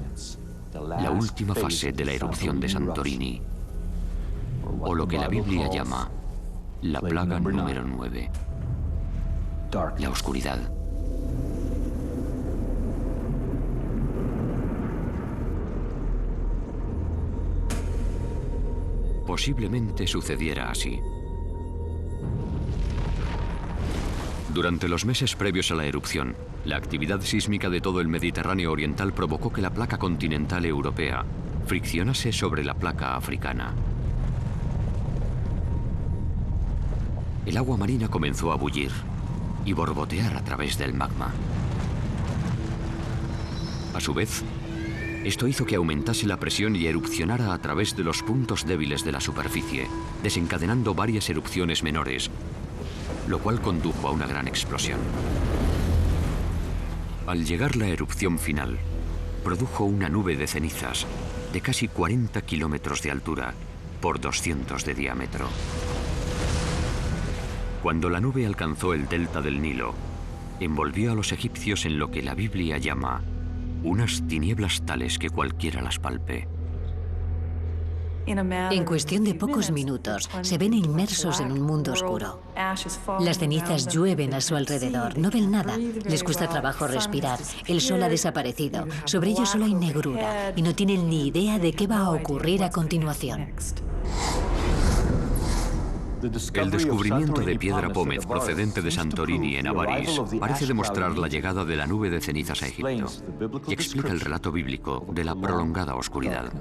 la última fase de la erupción de Santorini, o lo que la Biblia llama la plaga número 9, la oscuridad. Posiblemente sucediera así. Durante los meses previos a la erupción, la actividad sísmica de todo el Mediterráneo oriental provocó que la placa continental europea friccionase sobre la placa africana. El agua marina comenzó a bullir y borbotear a través del magma. A su vez, esto hizo que aumentase la presión y erupcionara a través de los puntos débiles de la superficie, desencadenando varias erupciones menores, lo cual condujo a una gran explosión. Al llegar la erupción final, produjo una nube de cenizas de casi 40 kilómetros de altura por 200 de diámetro. Cuando la nube alcanzó el delta del Nilo, envolvió a los egipcios en lo que la Biblia llama unas tinieblas tales que cualquiera las palpe. En cuestión de pocos minutos, se ven inmersos en un mundo oscuro. Las cenizas llueven a su alrededor, no ven nada, les cuesta trabajo respirar, el sol ha desaparecido, sobre ellos solo hay negrura y no tienen ni idea de qué va a ocurrir a continuación. El descubrimiento de piedra pómez procedente de Santorini en Avaris parece demostrar la llegada de la nube de cenizas a Egipto y explica el relato bíblico de la prolongada oscuridad.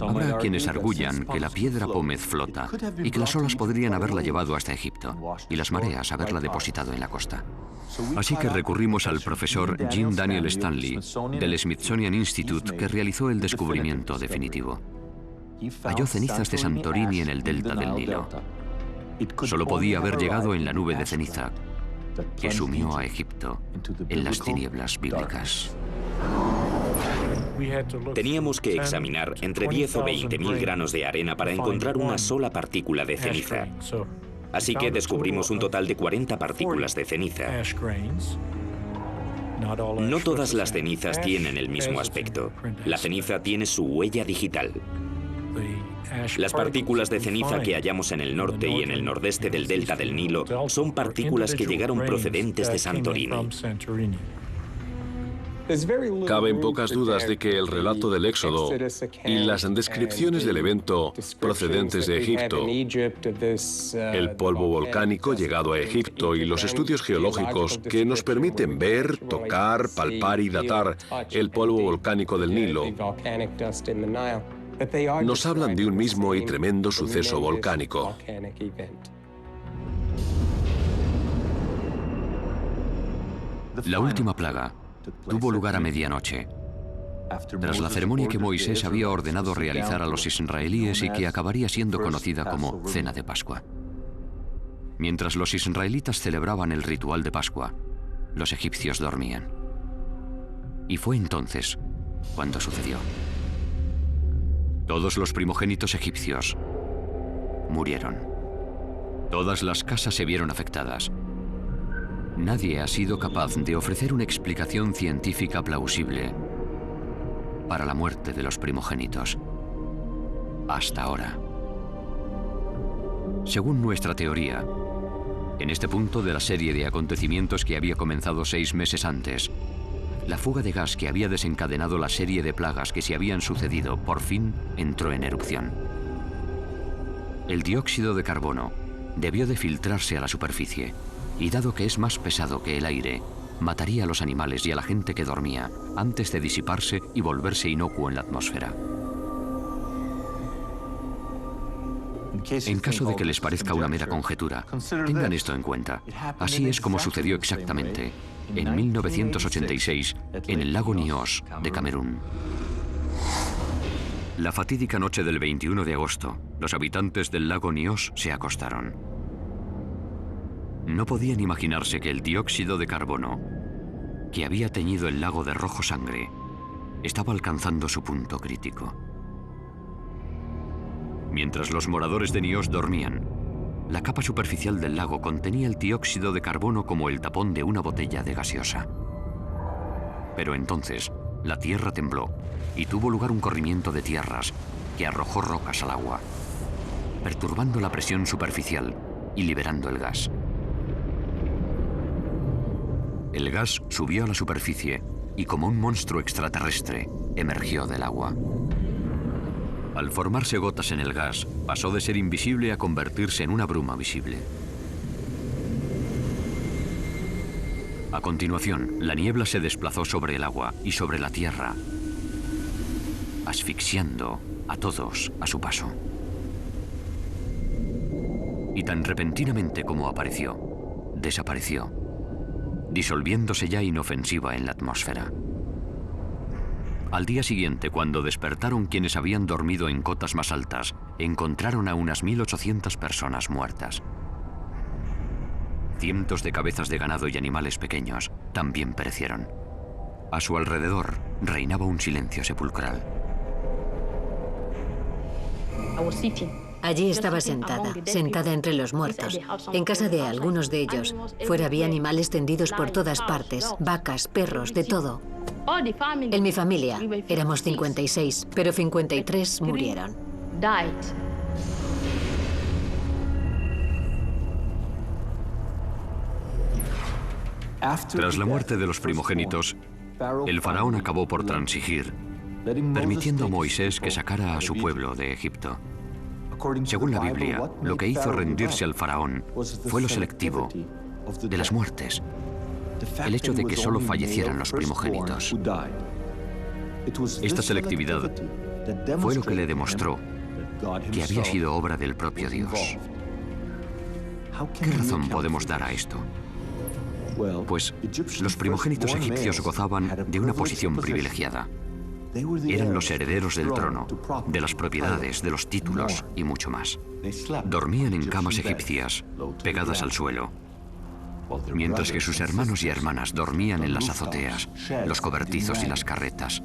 Habrá quienes arguyan que la piedra pómez flota y que las olas podrían haberla llevado hasta Egipto y las mareas haberla depositado en la costa. Así que recurrimos al profesor Jim Daniel Stanley del Smithsonian Institute, que realizó el descubrimiento definitivo. Halló cenizas de Santorini en el delta del Nilo. Solo podía haber llegado en la nube de ceniza que sumió a Egipto en las tinieblas bíblicas. Teníamos que examinar entre 10 o 20.000 granos de arena para encontrar una sola partícula de ceniza. Así que descubrimos un total de 40 partículas de ceniza. No todas las cenizas tienen el mismo aspecto. La ceniza tiene su huella digital. Las partículas de ceniza que hallamos en el norte y en el nordeste del delta del Nilo son partículas que llegaron procedentes de Santorini. Caben pocas dudas de que el relato del Éxodo y las descripciones del evento procedentes de Egipto, el polvo volcánico llegado a Egipto y los estudios geológicos que nos permiten ver, tocar, palpar y datar el polvo volcánico del Nilo, nos hablan de un mismo y tremendo suceso volcánico. La última plaga tuvo lugar a medianoche, tras la ceremonia que Moisés había ordenado realizar a los israelíes y que acabaría siendo conocida como Cena de Pascua. Mientras los israelitas celebraban el ritual de Pascua, los egipcios dormían. Y fue entonces cuando sucedió. Todos los primogénitos egipcios murieron. Todas las casas se vieron afectadas. Nadie ha sido capaz de ofrecer una explicación científica plausible para la muerte de los primogénitos. Hasta ahora. Según nuestra teoría, en este punto de la serie de acontecimientos que había comenzado 6 meses antes, la fuga de gas que había desencadenado la serie de plagas que se habían sucedido, por fin entró en erupción. El dióxido de carbono debió de filtrarse a la superficie, y dado que es más pesado que el aire, mataría a los animales y a la gente que dormía antes de disiparse y volverse inocuo en la atmósfera. En caso de que les parezca una mera conjetura, tengan esto en cuenta. Así es como sucedió exactamente en 1986 en el lago Nyos de Camerún. La fatídica noche del 21 de agosto, los habitantes del lago Nyos se acostaron. No podían imaginarse que el dióxido de carbono, que había teñido el lago de rojo sangre, estaba alcanzando su punto crítico. Mientras los moradores de Nyos dormían, la capa superficial del lago contenía el dióxido de carbono como el tapón de una botella de gaseosa. Pero entonces, la tierra tembló y tuvo lugar un corrimiento de tierras que arrojó rocas al agua, perturbando la presión superficial y liberando el gas. El gas subió a la superficie y, como un monstruo extraterrestre, emergió del agua. Al formarse gotas en el gas, pasó de ser invisible a convertirse en una bruma visible. A continuación, la niebla se desplazó sobre el agua y sobre la tierra, asfixiando a todos a su paso. Y tan repentinamente como apareció, desapareció, disolviéndose ya inofensiva en la atmósfera. Al día siguiente, cuando despertaron quienes habían dormido en cotas más altas, encontraron a unas 1.800 personas muertas. Cientos de cabezas de ganado y animales pequeños también perecieron. A su alrededor reinaba un silencio sepulcral. Allí estaba sentada entre los muertos. En casa de algunos de ellos, fuera había animales tendidos por todas partes, vacas, perros, de todo. En mi familia éramos 56, pero 53 murieron. Tras la muerte de los primogénitos, el faraón acabó por transigir, permitiendo a Moisés que sacara a su pueblo de Egipto. Según la Biblia, lo que hizo rendirse al faraón fue lo selectivo de las muertes, el hecho de que solo fallecieran los primogénitos. Esta selectividad fue lo que le demostró que había sido obra del propio Dios. ¿Qué razón podemos dar a esto? Pues los primogénitos egipcios gozaban de una posición privilegiada. Eran los herederos del trono, de las propiedades, de los títulos y mucho más. Dormían en camas egipcias, pegadas al suelo, mientras que sus hermanos y hermanas dormían en las azoteas, los cobertizos y las carretas.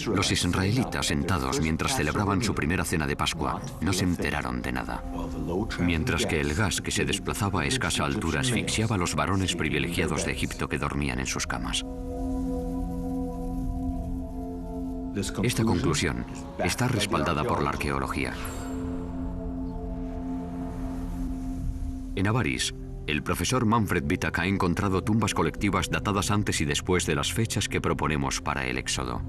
Los israelitas, sentados mientras celebraban su primera cena de Pascua, no se enteraron de nada, mientras que el gas que se desplazaba a escasa altura asfixiaba a los varones privilegiados de Egipto que dormían en sus camas. Esta conclusión está respaldada por la arqueología. En Avaris, el profesor Manfred Wittak ha encontrado tumbas colectivas datadas antes y después de las fechas que proponemos para el Éxodo.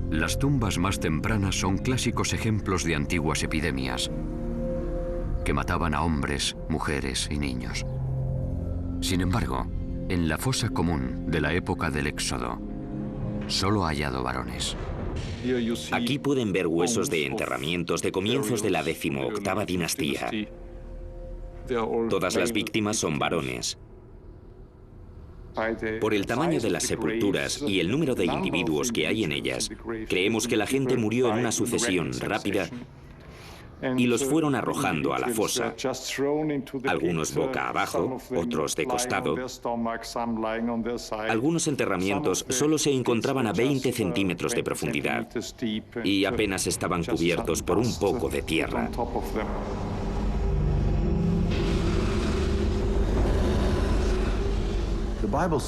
Las tumbas más tempranas son clásicos ejemplos de antiguas epidemias que mataban a hombres, mujeres y niños. Sin embargo, en la fosa común de la época del Éxodo, solo ha hallado varones. Aquí pueden ver huesos de enterramientos de comienzos de la 18ª dinastía. Todas las víctimas son varones. Por el tamaño de las sepulturas y el número de individuos que hay en ellas, creemos que la gente murió en una sucesión rápida y los fueron arrojando a la fosa, algunos boca abajo, otros de costado. Algunos enterramientos solo se encontraban a 20 centímetros de profundidad y apenas estaban cubiertos por un poco de tierra.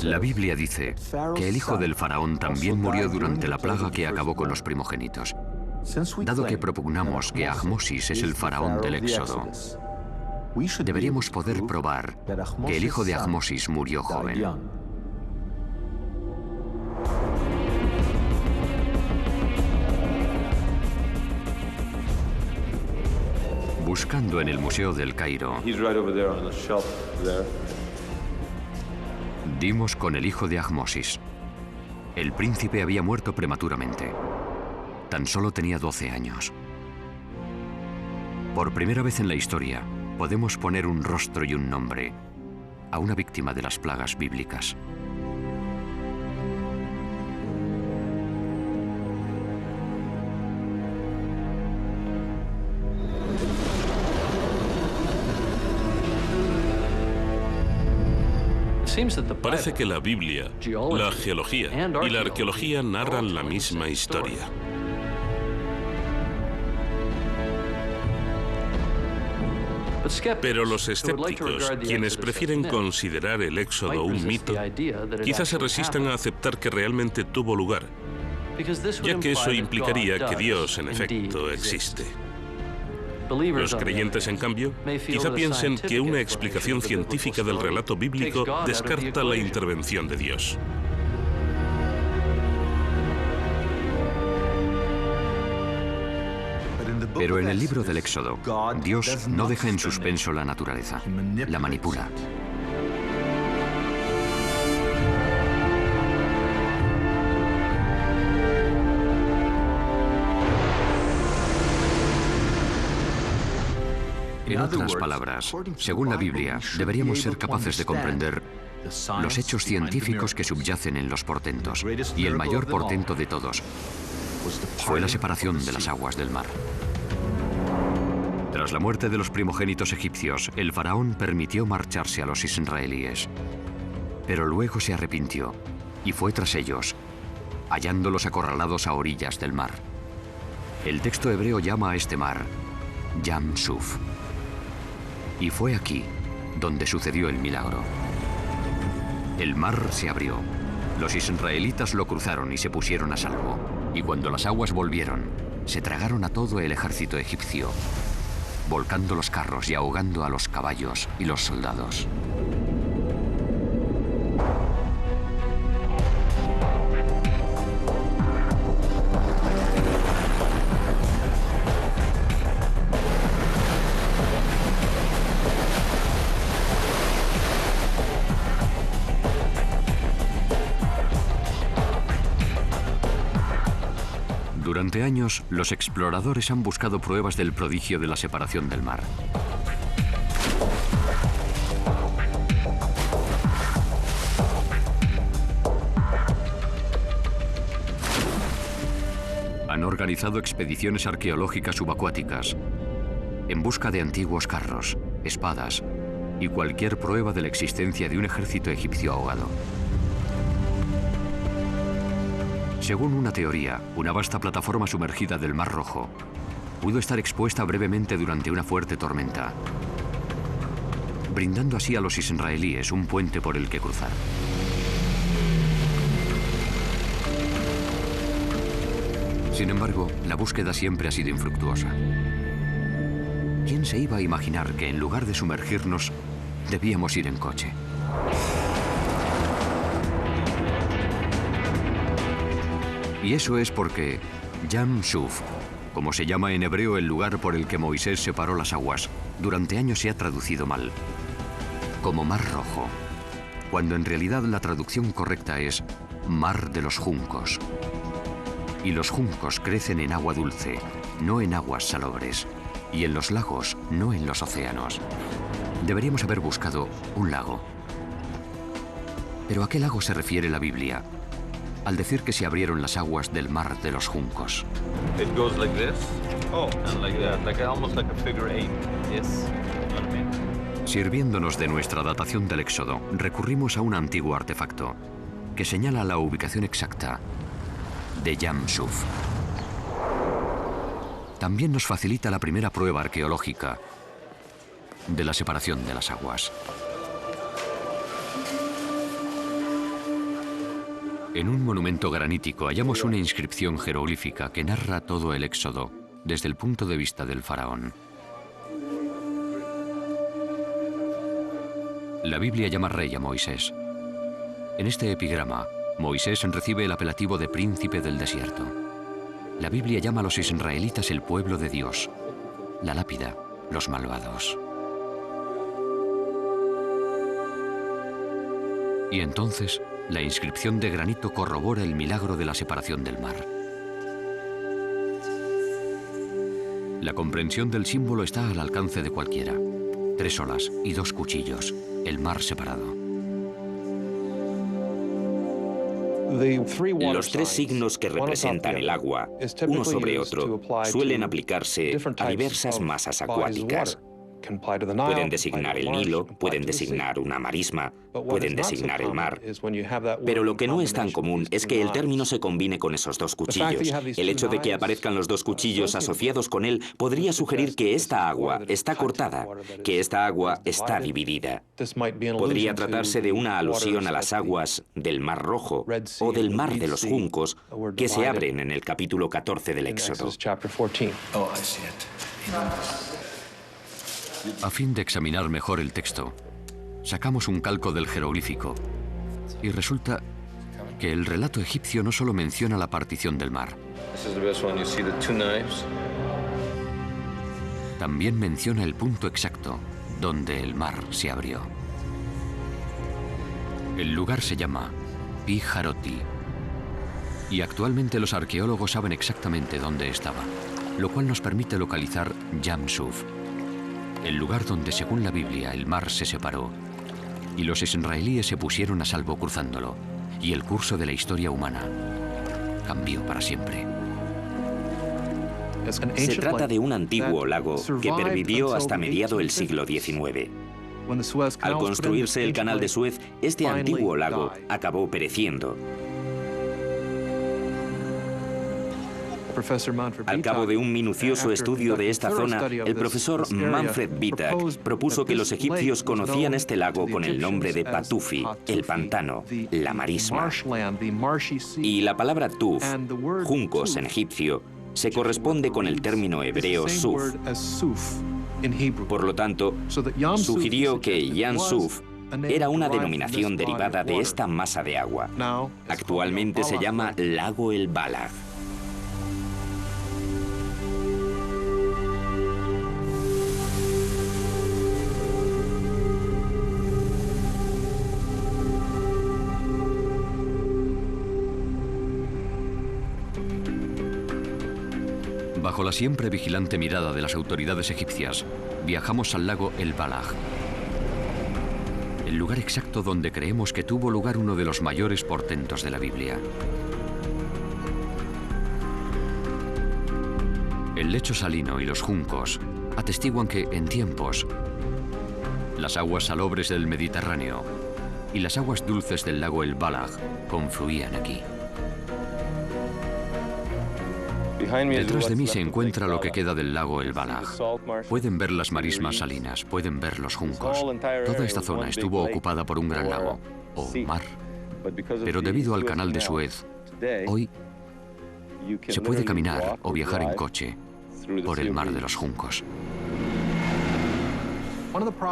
La Biblia dice que el hijo del faraón también murió durante la plaga que acabó con los primogénitos. Dado que propugnamos que Ahmosis es el faraón del Éxodo, deberíamos poder probar que el hijo de Ahmosis murió joven. Buscando en el Museo del Cairo, dimos con el hijo de Ahmosis. El príncipe había muerto prematuramente. Tan solo tenía 12 años. Por primera vez en la historia, podemos poner un rostro y un nombre a una víctima de las plagas bíblicas. Parece que la Biblia, la geología y la arqueología narran la misma historia. Pero los escépticos, quienes prefieren considerar el Éxodo un mito, quizás se resistan a aceptar que realmente tuvo lugar, ya que eso implicaría que Dios, en efecto, existe. Los creyentes, en cambio, quizá piensen que una explicación científica del relato bíblico descarta la intervención de Dios. Pero en el libro del Éxodo, Dios no deja en suspenso la naturaleza, la manipula. En otras palabras, según la Biblia, deberíamos ser capaces de comprender los hechos científicos que subyacen en los portentos. Y el mayor portento de todos fue la separación de las aguas del mar. Tras la muerte de los primogénitos egipcios, el faraón permitió marcharse a los israelíes. Pero luego se arrepintió y fue tras ellos, hallándolos acorralados a orillas del mar. El texto hebreo llama a este mar Yam Suf. Y fue aquí donde sucedió el milagro. El mar se abrió. Los israelitas lo cruzaron y se pusieron a salvo. Y cuando las aguas volvieron, se tragaron a todo el ejército egipcio, volcando los carros y ahogando a los caballos y los soldados. Durante años, los exploradores han buscado pruebas del prodigio de la separación del mar. Han organizado expediciones arqueológicas subacuáticas en busca de antiguos carros, espadas y cualquier prueba de la existencia de un ejército egipcio ahogado. Según una teoría, una vasta plataforma sumergida del Mar Rojo pudo estar expuesta brevemente durante una fuerte tormenta, brindando así a los israelíes un puente por el que cruzar. Sin embargo, la búsqueda siempre ha sido infructuosa. ¿Quién se iba a imaginar que en lugar de sumergirnos, debíamos ir en coche? Y eso es porque Yam Suf, como se llama en hebreo el lugar por el que Moisés separó las aguas, durante años se ha traducido mal, como Mar Rojo, cuando en realidad la traducción correcta es Mar de los Juncos. Y los juncos crecen en agua dulce, no en aguas salobres, y en los lagos, no en los océanos. Deberíamos haber buscado un lago. ¿Pero a qué lago se refiere la Biblia al decir que se abrieron las aguas del Mar de los Juncos? It goes like this. Oh, and like that, like almost like a figure eight. Yes. Sirviéndonos de nuestra datación del Éxodo, recurrimos a un antiguo artefacto que señala la ubicación exacta de Yam Suf. También nos facilita la primera prueba arqueológica de la separación de las aguas. En un monumento granítico hallamos una inscripción jeroglífica que narra todo el Éxodo desde el punto de vista del faraón. La Biblia llama rey a Moisés. En este epigrama, Moisés recibe el apelativo de príncipe del desierto. La Biblia llama a los israelitas el pueblo de Dios, la lápida, los malvados. Y entonces, la inscripción de granito corrobora el milagro de la separación del mar. La comprensión del símbolo está al alcance de cualquiera. 3 olas y 2 cuchillos, el mar separado. Los 3 signos que representan el agua, uno sobre otro, suelen aplicarse a diversas masas acuáticas. Pueden designar el Nilo, pueden designar una marisma, pueden designar el mar. Pero lo que no es tan común es que el término se combine con esos 2 cuchillos. El hecho de que aparezcan los 2 cuchillos asociados con él podría sugerir que esta agua está cortada, que esta agua está dividida. Podría tratarse de una alusión a las aguas del Mar Rojo o del Mar de los Juncos que se abren en el capítulo 14 del Éxodo. A fin de examinar mejor el texto, sacamos un calco del jeroglífico y resulta que el relato egipcio no solo menciona la partición del mar, también menciona el punto exacto donde el mar se abrió. El lugar se llama Pi Hahirothi y actualmente los arqueólogos saben exactamente dónde estaba, lo cual nos permite localizar Yam Suf, el lugar donde, según la Biblia, el mar se separó y los israelíes se pusieron a salvo cruzándolo, y el curso de la historia humana cambió para siempre. Se trata de un antiguo lago que pervivió hasta mediado el siglo XIX. Al construirse el canal de Suez, este antiguo lago acabó pereciendo. Al cabo de un minucioso estudio de esta zona, el profesor Manfred Bittak propuso que los egipcios conocían este lago con el nombre de Patufi, el pantano, la marisma. Y la palabra tuf, juncos en egipcio, se corresponde con el término hebreo suf. Por lo tanto, sugirió que Yam Suf era una denominación derivada de esta masa de agua. Actualmente se llama Lago El Balaj. Bajo la siempre vigilante mirada de las autoridades egipcias, viajamos al lago El Balaj, el lugar exacto donde creemos que tuvo lugar uno de los mayores portentos de la Biblia. El lecho salino y los juncos atestiguan que, en tiempos, las aguas salobres del Mediterráneo y las aguas dulces del lago El Balaj confluían aquí. Detrás de mí se encuentra lo que queda del lago El Balaj. Pueden ver las marismas salinas, pueden ver los juncos. Toda esta zona estuvo ocupada por un gran lago, o mar. Pero debido al canal de Suez, hoy se puede caminar o viajar en coche por el mar de los juncos.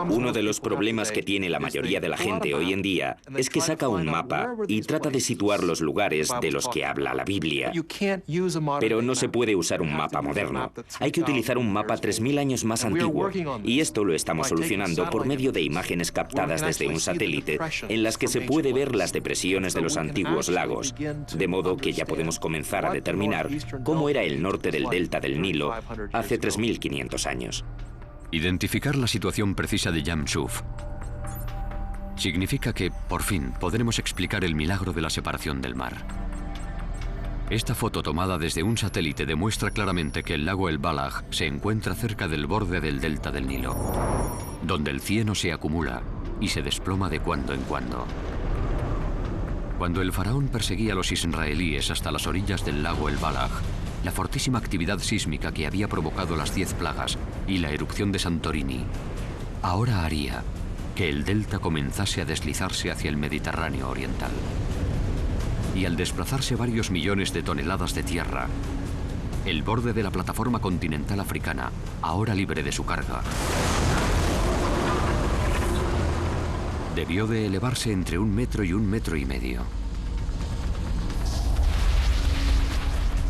Uno de los problemas que tiene la mayoría de la gente hoy en día es que saca un mapa y trata de situar los lugares de los que habla la Biblia. Pero no se puede usar un mapa moderno. Hay que utilizar un mapa 3000 años más antiguo. Y esto lo estamos solucionando por medio de imágenes captadas desde un satélite en las que se puede ver las depresiones de los antiguos lagos. De modo que ya podemos comenzar a determinar cómo era el norte del delta del Nilo hace 3500 años. Identificar la situación precisa de Yam Suf significa que, por fin, podremos explicar el milagro de la separación del mar. Esta foto tomada desde un satélite demuestra claramente que el lago El Balaj se encuentra cerca del borde del delta del Nilo, donde el cieno se acumula y se desploma de cuando en cuando. Cuando el faraón perseguía a los israelíes hasta las orillas del lago El Balaj, la fortísima actividad sísmica que había provocado las 10 plagas y la erupción de Santorini ahora haría que el delta comenzase a deslizarse hacia el Mediterráneo oriental. Y al desplazarse varios millones de toneladas de tierra, el borde de la plataforma continental africana, ahora libre de su carga, debió de elevarse entre 1 metro y 1,5 metros.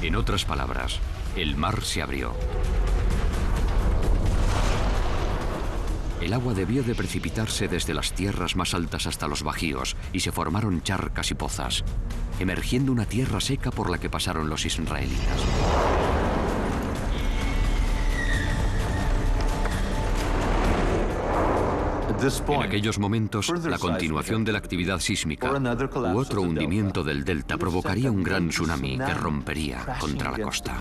En otras palabras, el mar se abrió. El agua debió de precipitarse desde las tierras más altas hasta los bajíos y se formaron charcas y pozas, emergiendo una tierra seca por la que pasaron los israelitas. En aquellos momentos, la continuación de la actividad sísmica u otro hundimiento del delta provocaría un gran tsunami que rompería contra la costa.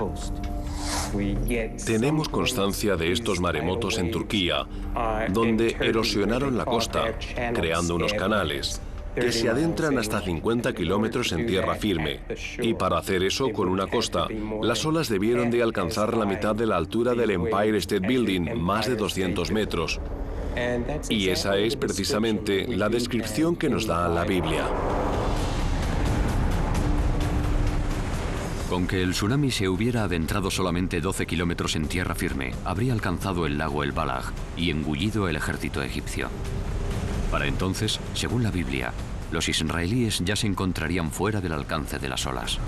Tenemos constancia de estos maremotos en Turquía, donde erosionaron la costa, creando unos canales que se adentran hasta 50 kilómetros en tierra firme. Y para hacer eso con una costa, las olas debieron de alcanzar la mitad de la altura del Empire State Building, más de 200 metros. Y esa es precisamente la descripción que nos da la Biblia. Con que el tsunami se hubiera adentrado solamente 12 kilómetros en tierra firme, habría alcanzado el lago El Balag y engullido el ejército egipcio. Para entonces, según la Biblia, los israelíes ya se encontrarían fuera del alcance de las olas.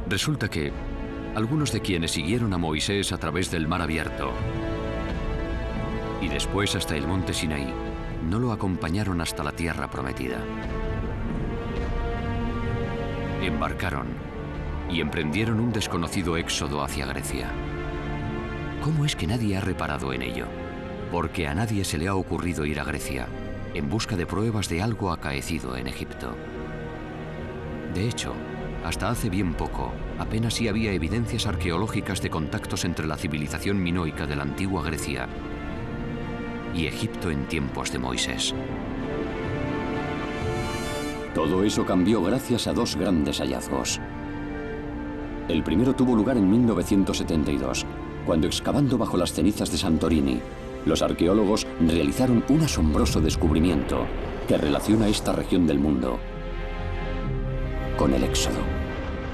Resulta que algunos de quienes siguieron a Moisés a través del mar abierto y después hasta el monte Sinaí, no lo acompañaron hasta la tierra prometida. Embarcaron y emprendieron un desconocido éxodo hacia Grecia. ¿Cómo es que nadie ha reparado en ello? Porque a nadie se le ha ocurrido ir a Grecia en busca de pruebas de algo acaecido en Egipto. De hecho, hasta hace bien poco, apenas si había evidencias arqueológicas de contactos entre la civilización minoica de la antigua Grecia y Egipto en tiempos de Moisés. Todo eso cambió gracias a dos grandes hallazgos. El primero tuvo lugar en 1972, cuando excavando bajo las cenizas de Santorini, los arqueólogos realizaron un asombroso descubrimiento que relaciona esta región del mundo con el Éxodo.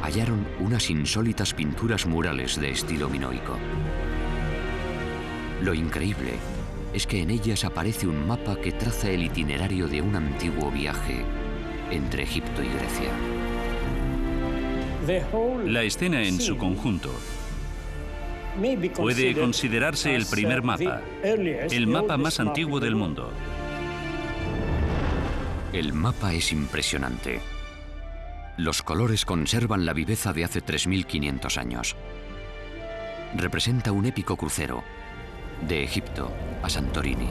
Hallaron unas insólitas pinturas murales de estilo minoico. Lo increíble es que en ellas aparece un mapa que traza el itinerario de un antiguo viaje entre Egipto y Grecia. La escena en su conjunto puede considerarse el primer mapa, el mapa más antiguo del mundo. El mapa es impresionante. Los colores conservan la viveza de hace 3.500 años. Representa un épico crucero de Egipto a Santorini.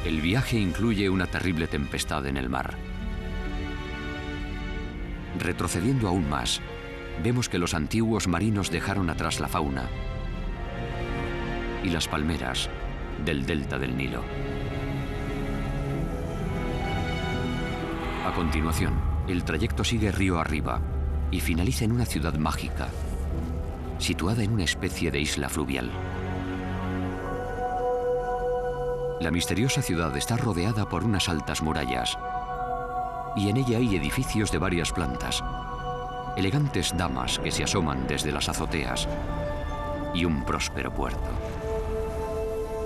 El viaje incluye una terrible tempestad en el mar. Retrocediendo aún más, vemos que los antiguos marinos dejaron atrás la fauna y las palmeras del delta del Nilo. A continuación, el trayecto sigue río arriba y finaliza en una ciudad mágica, situada en una especie de isla fluvial. La misteriosa ciudad está rodeada por unas altas murallas y en ella hay edificios de varias plantas, elegantes damas que se asoman desde las azoteas y un próspero puerto.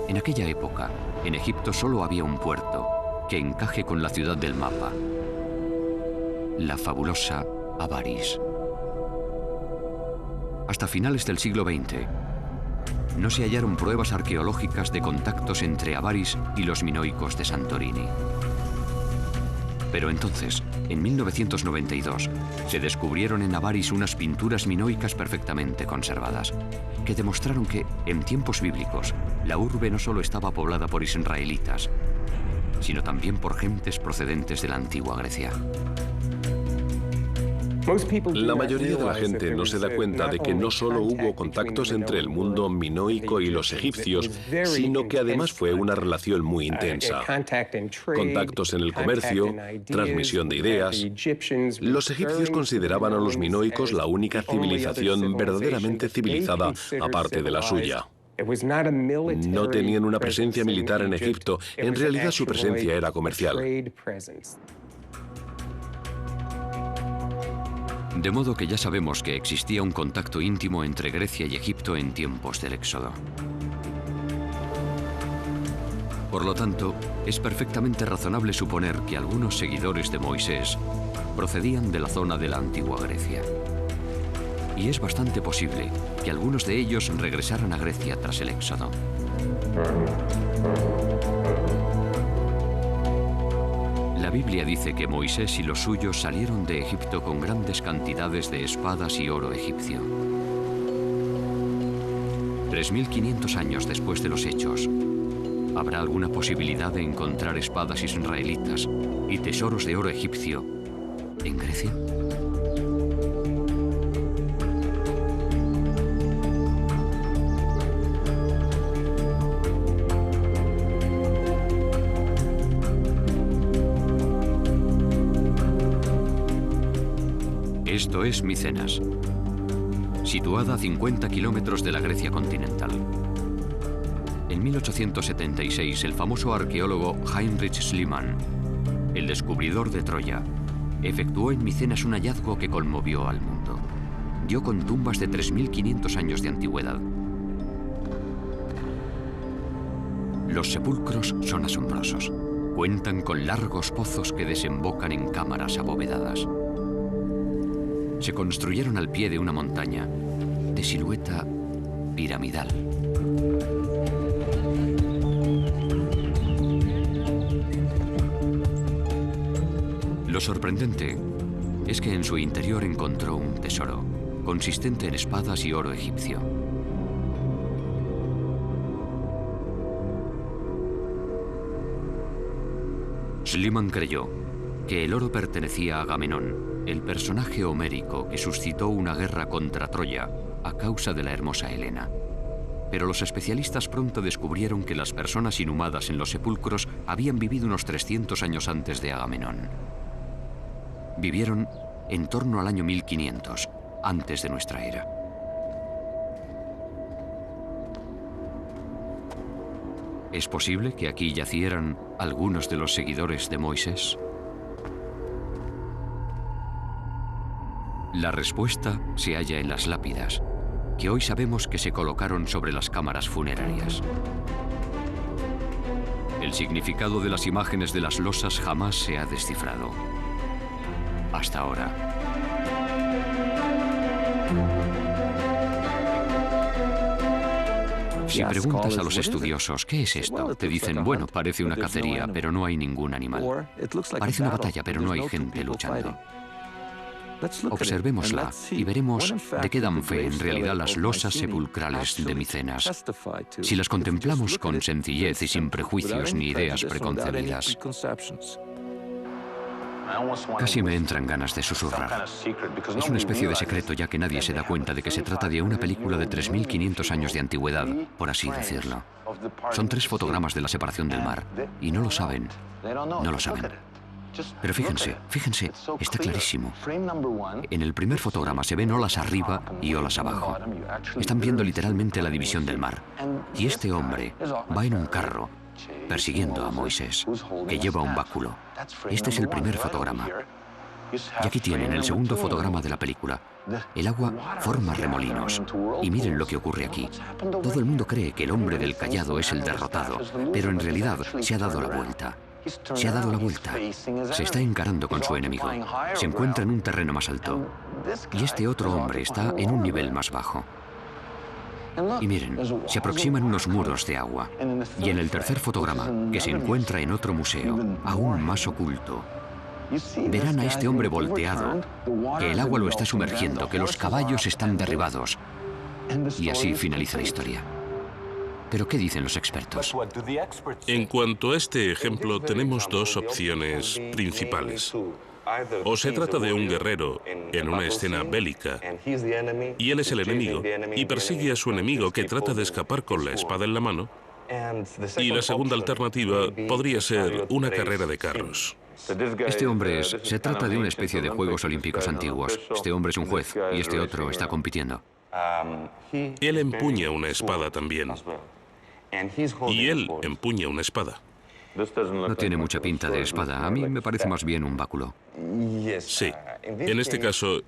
En aquella época, en Egipto solo había un puerto que encaje con la ciudad del mapa: la fabulosa Avaris. Hasta finales del siglo XX, no se hallaron pruebas arqueológicas de contactos entre Avaris y los minoicos de Santorini. Pero entonces, en 1992, se descubrieron en Avaris unas pinturas minoicas perfectamente conservadas, que demostraron que, en tiempos bíblicos, la urbe no solo estaba poblada por israelitas, sino también por gentes procedentes de la antigua Grecia. La mayoría de la gente no se da cuenta de que no solo hubo contactos entre el mundo minoico y los egipcios, sino que además fue una relación muy intensa. Contactos en el comercio, transmisión de ideas. Los egipcios consideraban a los minoicos la única civilización verdaderamente civilizada, aparte de la suya. No tenían una presencia militar en Egipto, en realidad su presencia era comercial. De modo que ya sabemos que existía un contacto íntimo entre Grecia y Egipto en tiempos del Éxodo. Por lo tanto, es perfectamente razonable suponer que algunos seguidores de Moisés procedían de la zona de la antigua Grecia. Y es bastante posible que algunos de ellos regresaran a Grecia tras el Éxodo. La Biblia dice que Moisés y los suyos salieron de Egipto con grandes cantidades de espadas y oro egipcio. 3.500 años después de los hechos, ¿habrá alguna posibilidad de encontrar espadas israelitas y tesoros de oro egipcio en Grecia? Esto es Micenas, situada a 50 kilómetros de la Grecia continental. En 1876, el famoso arqueólogo Heinrich Schliemann, el descubridor de Troya, efectuó en Micenas un hallazgo que conmovió al mundo. Dio con tumbas de 3.500 años de antigüedad. Los sepulcros son asombrosos. Cuentan con largos pozos que desembocan en cámaras abovedadas. Se construyeron al pie de una montaña, de silueta piramidal. Lo sorprendente es que en su interior encontró un tesoro, consistente en espadas y oro egipcio. Schliemann creyó que el oro pertenecía a Agamenón, el personaje homérico que suscitó una guerra contra Troya a causa de la hermosa Helena. Pero los especialistas pronto descubrieron que las personas inhumadas en los sepulcros habían vivido unos 300 años antes de Agamenón. Vivieron en torno al año 1500, antes de nuestra era. ¿Es posible que aquí yacieran algunos de los seguidores de Moisés? La respuesta se halla en las lápidas, que hoy sabemos que se colocaron sobre las cámaras funerarias. El significado de las imágenes de las losas jamás se ha descifrado. Hasta ahora. Si preguntas a los estudiosos, ¿qué es esto? Te dicen, bueno, parece una cacería, pero no hay ningún animal. Parece una batalla, pero no hay gente luchando. Observémosla y veremos de qué dan fe en realidad las losas sepulcrales de Micenas, si las contemplamos con sencillez y sin prejuicios ni ideas preconcebidas. Casi me entran ganas de susurrar. Es una especie de secreto, ya que nadie se da cuenta de que se trata de una película de 3.500 años de antigüedad, por así decirlo. Son 3 fotogramas de la separación del mar, y no lo saben. No lo saben. Pero fíjense, está clarísimo. En el primer fotograma se ven olas arriba y olas abajo. Están viendo literalmente la división del mar. Y este hombre va en un carro, persiguiendo a Moisés, que lleva un báculo. Este es el primer fotograma. Y aquí tienen el segundo fotograma de la película. El agua forma remolinos. Y miren lo que ocurre aquí. Todo el mundo cree que el hombre del cayado es el derrotado, pero en realidad se ha dado la vuelta. Se ha dado la vuelta. Se está encarando con su enemigo. Se encuentra en un terreno más alto. Y este otro hombre está en un nivel más bajo. Y miren, se aproximan unos muros de agua. Y en el tercer fotograma, que se encuentra en otro museo, aún más oculto, verán a este hombre volteado, que el agua lo está sumergiendo, que los caballos están derribados. Y así finaliza la historia. ¿Pero qué dicen los expertos? En cuanto a este ejemplo, tenemos 2 opciones principales. O se trata de un guerrero en una escena bélica, y él es el enemigo, y persigue a su enemigo que trata de escapar con la espada en la mano. Y la segunda alternativa podría ser una carrera de carros. Este hombre se trata de una especie de Juegos Olímpicos antiguos. Este hombre es un juez y este otro está compitiendo. Él empuña una espada también. Y él empuña una espada. No tiene mucha pinta de espada. A mí me parece más bien un báculo. Sí. En este caso,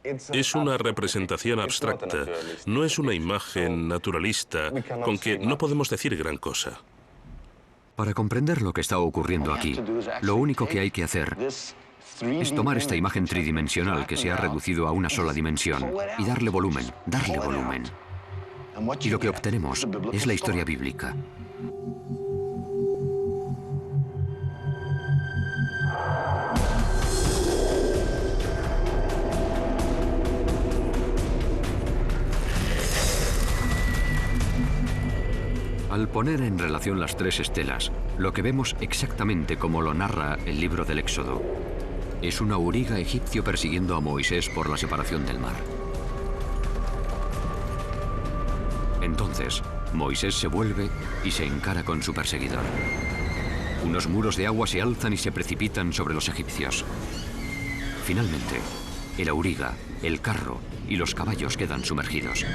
es una representación abstracta. No es una imagen naturalista con que no podemos decir gran cosa. Para comprender lo que está ocurriendo aquí, lo único que hay que hacer es tomar esta imagen tridimensional que se ha reducido a una sola dimensión y darle volumen, darle volumen. Y lo que obtenemos es la historia bíblica. Al poner en relación las tres estelas, lo que vemos exactamente como lo narra el libro del Éxodo es un auriga egipcio persiguiendo a Moisés por la separación del mar. Entonces, Moisés se vuelve y se encara con su perseguidor. Unos muros de agua se alzan y se precipitan sobre los egipcios. Finalmente, el auriga, el carro y los caballos quedan sumergidos.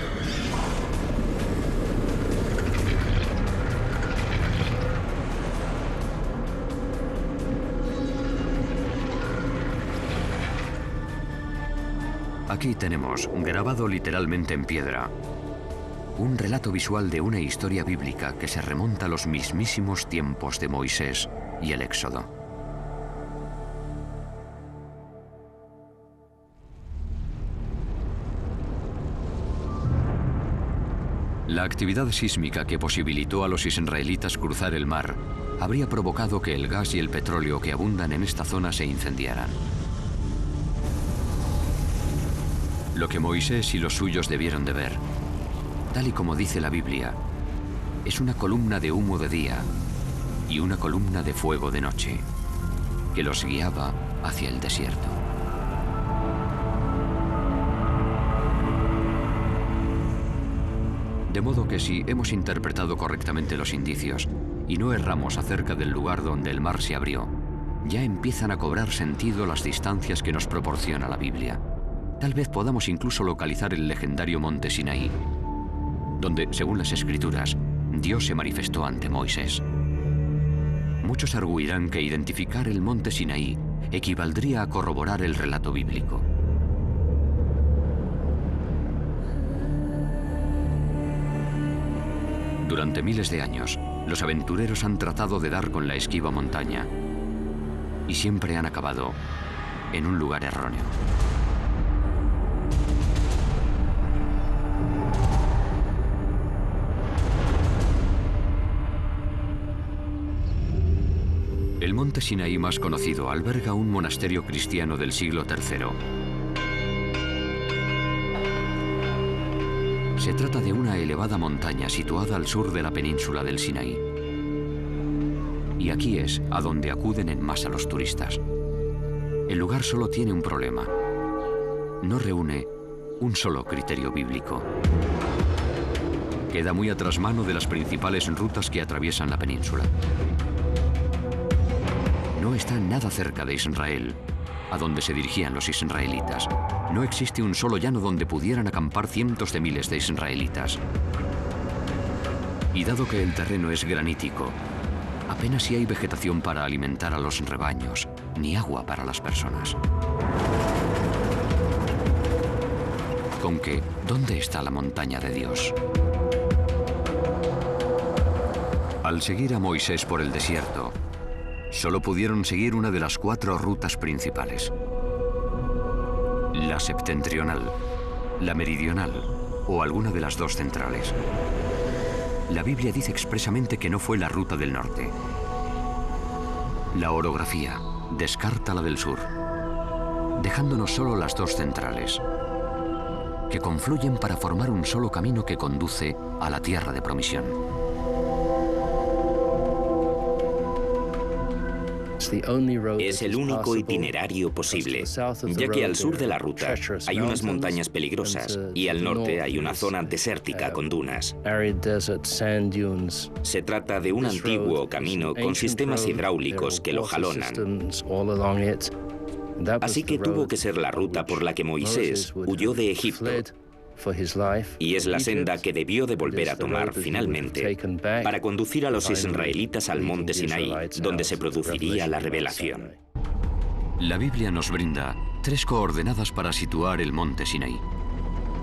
Aquí tenemos, grabado literalmente en piedra, un relato visual de una historia bíblica que se remonta a los mismísimos tiempos de Moisés y el Éxodo. La actividad sísmica que posibilitó a los israelitas cruzar el mar habría provocado que el gas y el petróleo que abundan en esta zona se incendiaran. Lo que Moisés y los suyos debieron de ver, tal y como dice la Biblia, es una columna de humo de día y una columna de fuego de noche que los guiaba hacia el desierto. De modo que si hemos interpretado correctamente los indicios y no erramos acerca del lugar donde el mar se abrió, ya empiezan a cobrar sentido las distancias que nos proporciona la Biblia. Tal vez podamos incluso localizar el legendario monte Sinaí, donde, según las Escrituras, Dios se manifestó ante Moisés. Muchos arguirán que identificar el monte Sinaí equivaldría a corroborar el relato bíblico. Durante miles de años, los aventureros han tratado de dar con la esquiva montaña y siempre han acabado en un lugar erróneo. El monte Sinaí más conocido alberga un monasterio cristiano del siglo III. Se trata de una elevada montaña situada al sur de la península del Sinaí. Y aquí es a donde acuden en masa los turistas. El lugar solo tiene un problema. No reúne un solo criterio bíblico. Queda muy a trasmano de las principales rutas que atraviesan la península. No está nada cerca de Israel, a donde se dirigían los israelitas. No existe un solo llano donde pudieran acampar cientos de miles de israelitas. Y dado que el terreno es granítico, apenas si hay vegetación para alimentar a los rebaños, ni agua para las personas. Con que, ¿dónde está la montaña de Dios? Al seguir a Moisés por el desierto, solo pudieron seguir una de las 4 rutas principales. La septentrional, la meridional o alguna de las 2 centrales. La Biblia dice expresamente que no fue la ruta del norte. La orografía descarta la del sur, dejándonos solo las 2 centrales, que confluyen para formar un solo camino que conduce a la tierra de promisión. Es el único itinerario posible, ya que al sur de la ruta hay unas montañas peligrosas y al norte hay una zona desértica con dunas. Se trata de un antiguo camino con sistemas hidráulicos que lo jalonan. Así que tuvo que ser la ruta por la que Moisés huyó de Egipto. Y es la senda que debió de volver a tomar finalmente para conducir a los israelitas al monte Sinaí, donde se produciría la revelación. La Biblia nos brinda 3 coordenadas para situar el monte Sinaí.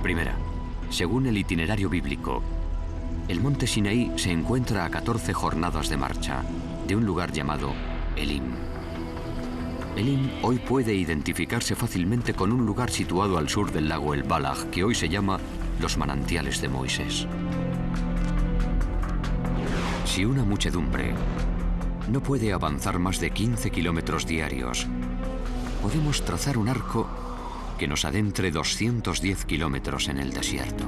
Primera, según el itinerario bíblico, El monte Sinaí se encuentra a 14 jornadas de marcha de un lugar llamado Elim. Elim hoy puede identificarse fácilmente con un lugar situado al sur del lago El Balaj, que hoy se llama los manantiales de Moisés. Si una muchedumbre no puede avanzar más de 15 kilómetros diarios, podemos trazar un arco que nos adentre 210 kilómetros en el desierto.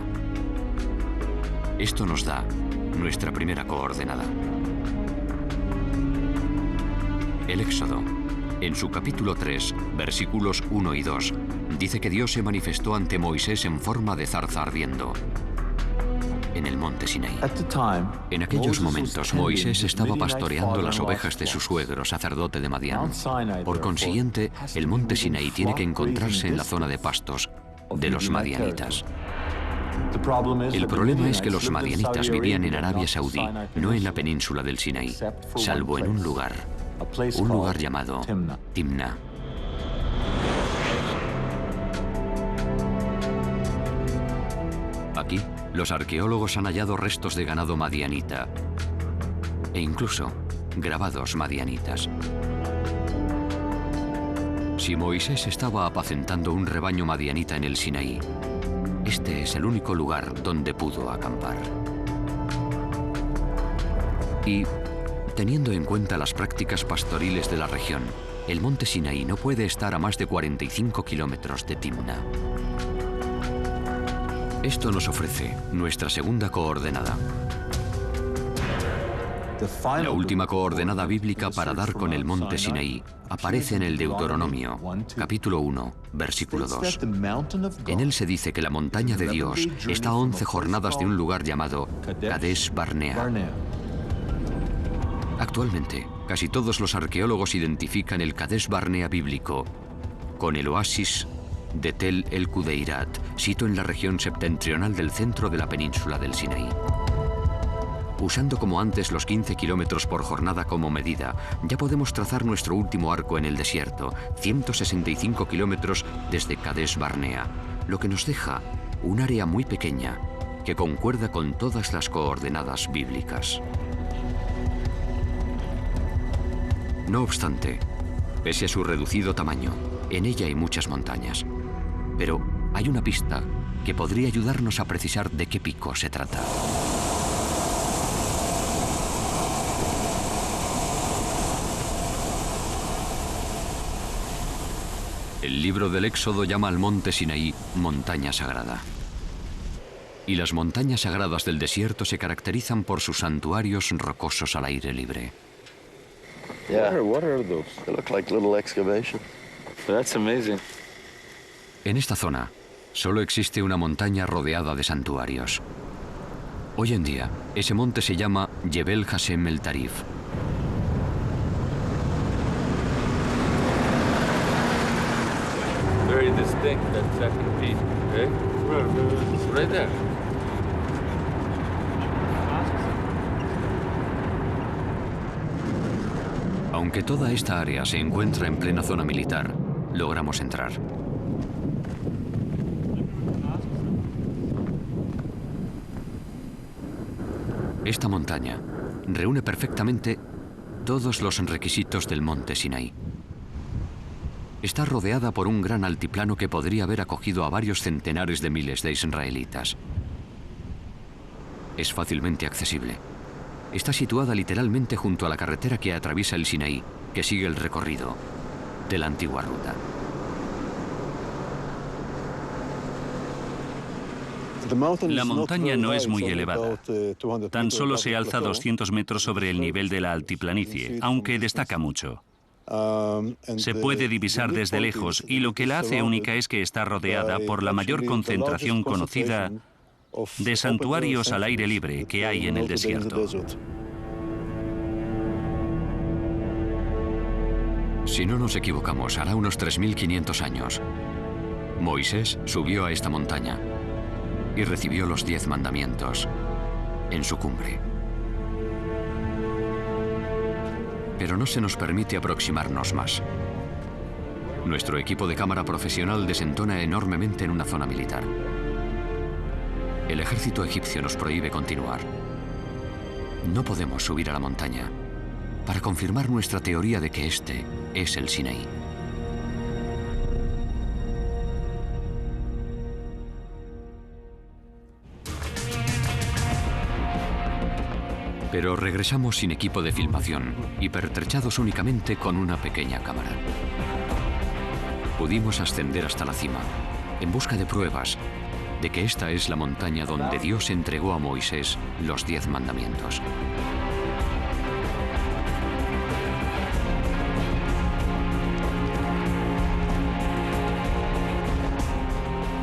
Esto nos da nuestra primera coordenada. El Éxodo, en su capítulo 3, versículos 1 y 2, dice que Dios se manifestó ante Moisés en forma de zarza ardiendo en el monte Sinaí. En aquellos momentos, Moisés estaba pastoreando las ovejas de su suegro, sacerdote de Madián. Por consiguiente, el monte Sinaí tiene que encontrarse en la zona de pastos de los madianitas. El problema es que los madianitas vivían en Arabia Saudí, no en la península del Sinaí, salvo en un lugar llamado Timna. Aquí, los arqueólogos han hallado restos de ganado madianita e incluso grabados madianitas. Si Moisés estaba apacentando un rebaño madianita en el Sinaí, este es el único lugar donde pudo acampar. Y, teniendo en cuenta las prácticas pastoriles de la región, el monte Sinaí no puede estar a más de 45 kilómetros de Timna. Esto nos ofrece nuestra segunda coordenada. La última coordenada bíblica para dar con el monte Sinaí aparece en el Deuteronomio, capítulo 1, versículo 2. En él se dice que la montaña de Dios está a 11 jornadas de un lugar llamado Kadesh Barnea. Actualmente, casi todos los arqueólogos identifican el Kadesh Barnea bíblico con el oasis de Tel el Kudeirat, sito en la región septentrional del centro de la península del Sinaí. Usando como antes los 15 kilómetros por jornada como medida, ya podemos trazar nuestro último arco en el desierto, 165 kilómetros desde Kadesh Barnea, lo que nos deja un área muy pequeña que concuerda con todas las coordenadas bíblicas. No obstante, pese a su reducido tamaño, en ella hay muchas montañas. Pero hay una pista que podría ayudarnos a precisar de qué pico se trata. El libro del Éxodo llama al monte Sinaí montaña sagrada. Y las montañas sagradas del desierto se caracterizan por sus santuarios rocosos al aire libre. What are those? They look like little excavations. That's amazing. En esta zona, solo existe una montaña rodeada de santuarios. Hoy en día, ese monte se llama Jebel Hashem el Tarif. Very distinct, that second piece, okay? Right there. Aunque toda esta área se encuentra en plena zona militar, logramos entrar. Esta montaña reúne perfectamente todos los requisitos del monte Sinaí. Está rodeada por un gran altiplano que podría haber acogido a varios centenares de miles de israelitas. Es fácilmente accesible. Está situada literalmente junto a la carretera que atraviesa el Sinaí, que sigue el recorrido de la antigua ruta. La montaña no es muy elevada. Tan solo se alza 200 metros sobre el nivel de la altiplanicie, aunque destaca mucho. Se puede divisar desde lejos y lo que la hace única es que está rodeada por la mayor concentración conocida de santuarios al aire libre que hay en el desierto. Si no nos equivocamos, hará unos 3.500 años, Moisés subió a esta montaña y recibió los 10 mandamientos en su cumbre. Pero no se nos permite aproximarnos más. Nuestro equipo de cámara profesional desentona enormemente en una zona militar. El ejército egipcio nos prohíbe continuar. No podemos subir a la montaña para confirmar nuestra teoría de que este es el Sinaí. Pero regresamos sin equipo de filmación y pertrechados únicamente con una pequeña cámara. Pudimos ascender hasta la cima, en busca de pruebas de que esta es la montaña donde Dios entregó a Moisés los 10 mandamientos.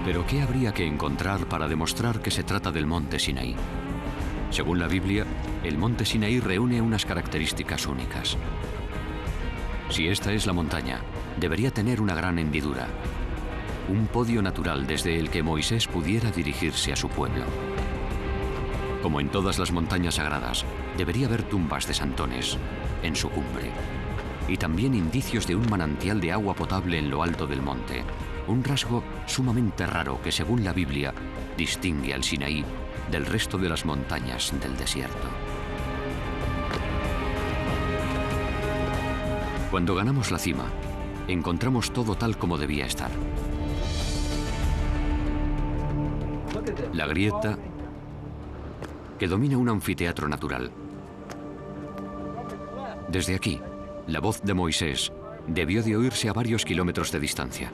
Pero ¿qué habría que encontrar para demostrar que se trata del monte Sinaí? Según la Biblia, el monte Sinaí reúne unas características únicas. Si esta es la montaña, debería tener una gran hendidura, un podio natural desde el que Moisés pudiera dirigirse a su pueblo. Como en todas las montañas sagradas, debería haber tumbas de santones en su cumbre, y también indicios de un manantial de agua potable en lo alto del monte, un rasgo sumamente raro que, según la Biblia, distingue al Sinaí del resto de las montañas del desierto. Cuando ganamos la cima, encontramos todo tal como debía estar. La grieta que domina un anfiteatro natural. Desde aquí, la voz de Moisés debió de oírse a varios kilómetros de distancia.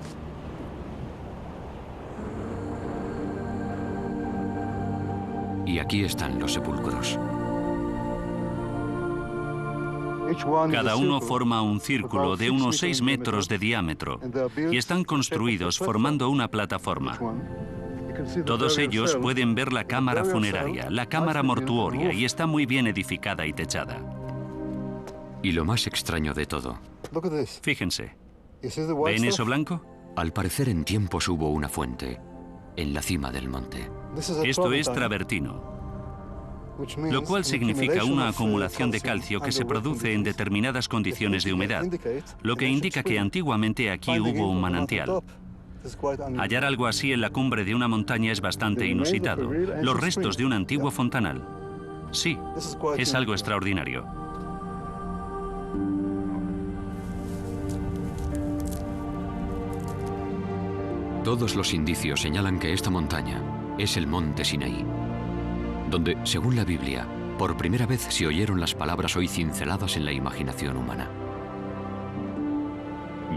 Y aquí están los sepulcros. Cada uno forma un círculo de unos 6 metros de diámetro y están construidos formando una plataforma. Todos ellos pueden ver la cámara funeraria, la cámara mortuoria, y está muy bien edificada y techada. Y lo más extraño de todo. Fíjense. ¿Ven eso blanco? Al parecer en tiempos hubo una fuente en la cima del monte. Esto es travertino, lo cual significa una acumulación de calcio que se produce en determinadas condiciones de humedad, lo que indica que antiguamente aquí hubo un manantial. Hallar algo así en la cumbre de una montaña es bastante inusitado. Los restos de un antiguo fontanal. Sí, es algo extraordinario. Todos los indicios señalan que esta montaña es el monte Sinaí, donde, según la Biblia, por primera vez se oyeron las palabras hoy cinceladas en la imaginación humana.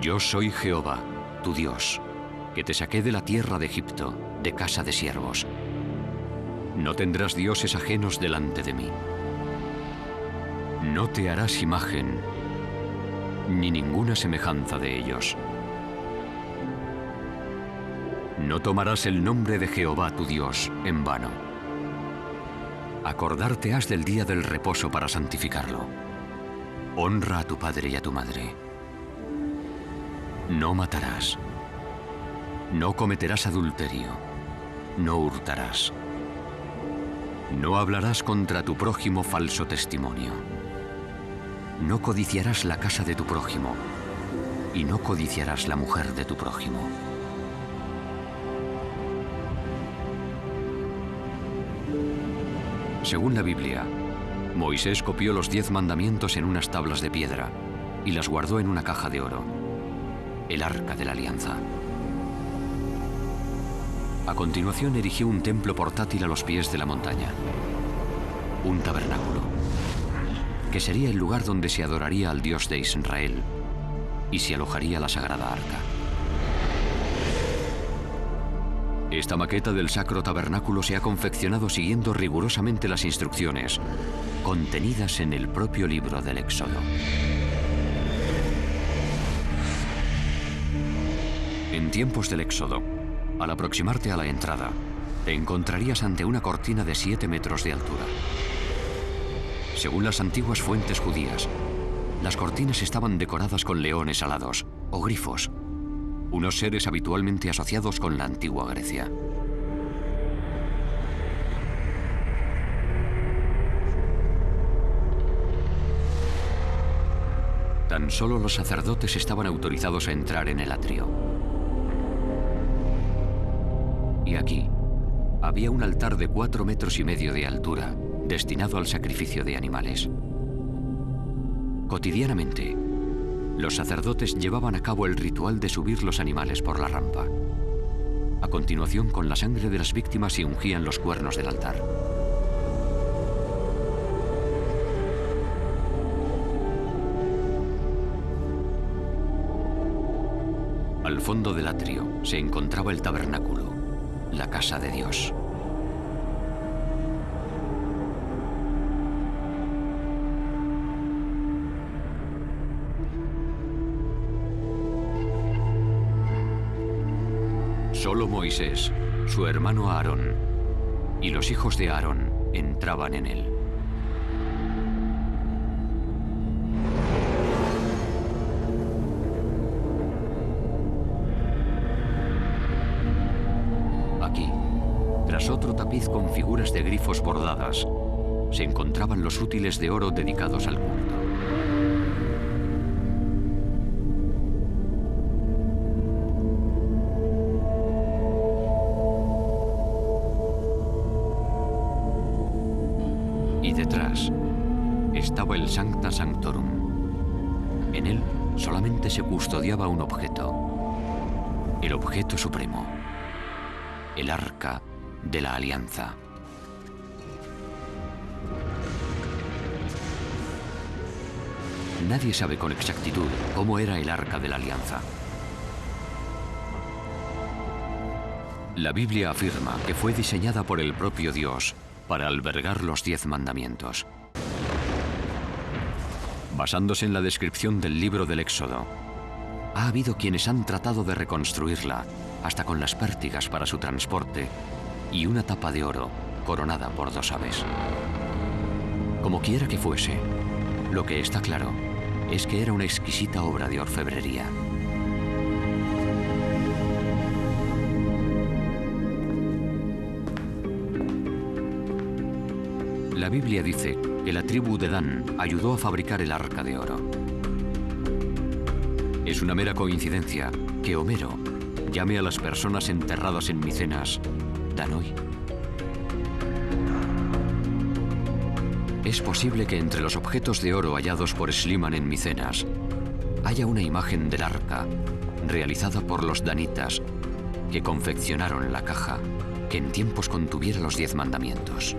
Yo soy Jehová, tu Dios, que te saqué de la tierra de Egipto, de casa de siervos. No tendrás dioses ajenos delante de mí. No te harás imagen, ni ninguna semejanza de ellos. No tomarás el nombre de Jehová tu Dios en vano. Acordarte has del día del reposo para santificarlo. Honra a tu padre y a tu madre. No matarás. No cometerás adulterio. No hurtarás. No hablarás contra tu prójimo falso testimonio. No codiciarás la casa de tu prójimo. Y no codiciarás la mujer de tu prójimo. Según la Biblia, Moisés copió los 10 mandamientos en unas tablas de piedra y las guardó en una caja de oro, el Arca de la Alianza. A continuación erigió un templo portátil a los pies de la montaña, un tabernáculo, que sería el lugar donde se adoraría al Dios de Israel y se alojaría la Sagrada Arca. Esta maqueta del Sacro Tabernáculo se ha confeccionado siguiendo rigurosamente las instrucciones contenidas en el propio libro del Éxodo. En tiempos del Éxodo, al aproximarte a la entrada, te encontrarías ante una cortina de 7 metros de altura. Según las antiguas fuentes judías, las cortinas estaban decoradas con leones alados o grifos, unos seres habitualmente asociados con la antigua Grecia. Tan solo los sacerdotes estaban autorizados a entrar en el atrio. Y aquí había un altar de 4,5 metros de altura destinado al sacrificio de animales. Cotidianamente, los sacerdotes llevaban a cabo el ritual de subir los animales por la rampa. A continuación, con la sangre de las víctimas se ungían los cuernos del altar. Al fondo del atrio se encontraba el tabernáculo, la casa de Dios. Solo Moisés, su hermano Aarón y los hijos de Aarón entraban en él. Aquí, tras otro tapiz con figuras de grifos bordadas, se encontraban los útiles de oro dedicados al culto. Y detrás estaba el Sancta Sanctorum. En él solamente se custodiaba un objeto, el objeto supremo, el Arca de la Alianza. Nadie sabe con exactitud cómo era el Arca de la Alianza. La Biblia afirma que fue diseñada por el propio Dios para albergar los 10 mandamientos. Basándose en la descripción del libro del Éxodo, ha habido quienes han tratado de reconstruirla, hasta con las pértigas para su transporte y una tapa de oro coronada por 2 aves. Como quiera que fuese, lo que está claro es que era una exquisita obra de orfebrería. La Biblia dice que la tribu de Dan ayudó a fabricar el arca de oro. Es una mera coincidencia que Homero llame a las personas enterradas en Micenas Danoi. Es posible que entre los objetos de oro hallados por Schliemann en Micenas haya una imagen del arca realizada por los danitas que confeccionaron la caja que en tiempos contuviera los 10 mandamientos.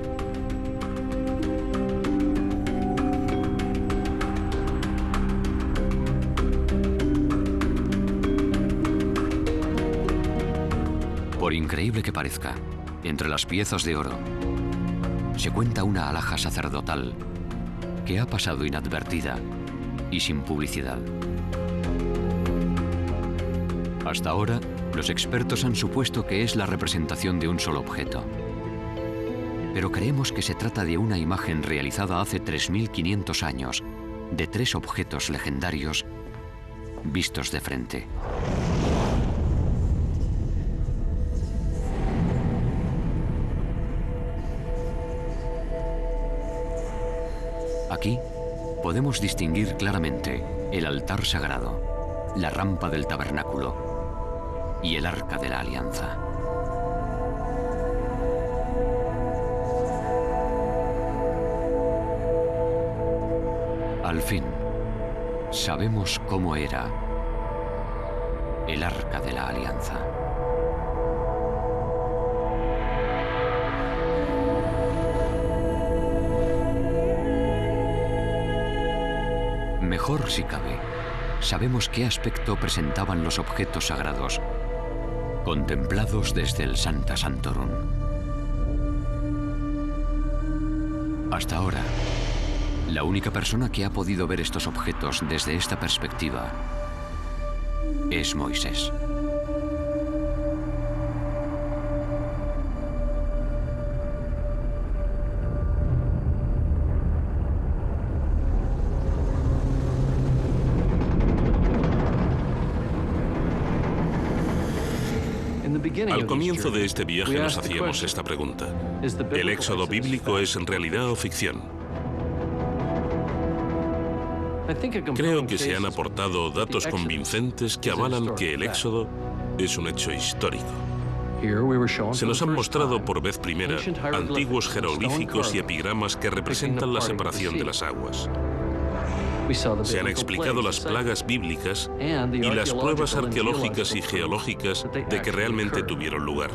Por increíble que parezca, entre las piezas de oro se cuenta una alhaja sacerdotal que ha pasado inadvertida y sin publicidad. Hasta ahora, los expertos han supuesto que es la representación de un solo objeto. Pero creemos que se trata de una imagen realizada hace 3500 años de 3 objetos legendarios vistos de frente. Aquí podemos distinguir claramente el altar sagrado, la rampa del tabernáculo y el arca de la alianza. Al fin, sabemos cómo era el arca de la alianza. Mejor si cabe, sabemos qué aspecto presentaban los objetos sagrados, contemplados desde el Sancta Sanctorum. Hasta ahora, la única persona que ha podido ver estos objetos desde esta perspectiva es Moisés. Al comienzo de este viaje nos hacíamos esta pregunta. ¿El éxodo bíblico es en realidad o ficción? Creo que se han aportado datos convincentes que avalan que el éxodo es un hecho histórico. Se nos han mostrado por vez primera antiguos jeroglíficos y epigramas que representan la separación de las aguas. Se han explicado las plagas bíblicas y las pruebas arqueológicas y geológicas de que realmente tuvieron lugar.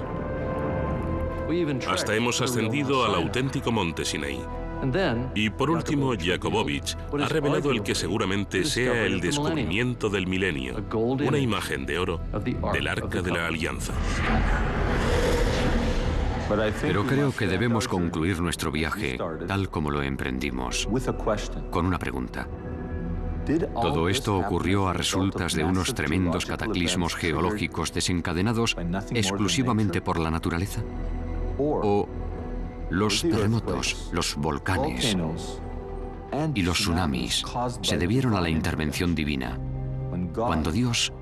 Hasta hemos ascendido al auténtico monte Sinaí. Y por último, Jakobovich ha revelado el que seguramente sea el descubrimiento del milenio, una imagen de oro del Arca de la Alianza. Pero creo que debemos concluir nuestro viaje, tal como lo emprendimos, con una pregunta. ¿Todo esto ocurrió a resultas de unos tremendos cataclismos geológicos desencadenados exclusivamente por la naturaleza? ¿O los terremotos, los volcanes y los tsunamis se debieron a la intervención divina, cuando Dios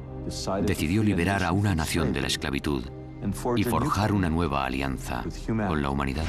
decidió liberar a una nación de la esclavitud y forjar una nueva alianza con la humanidad?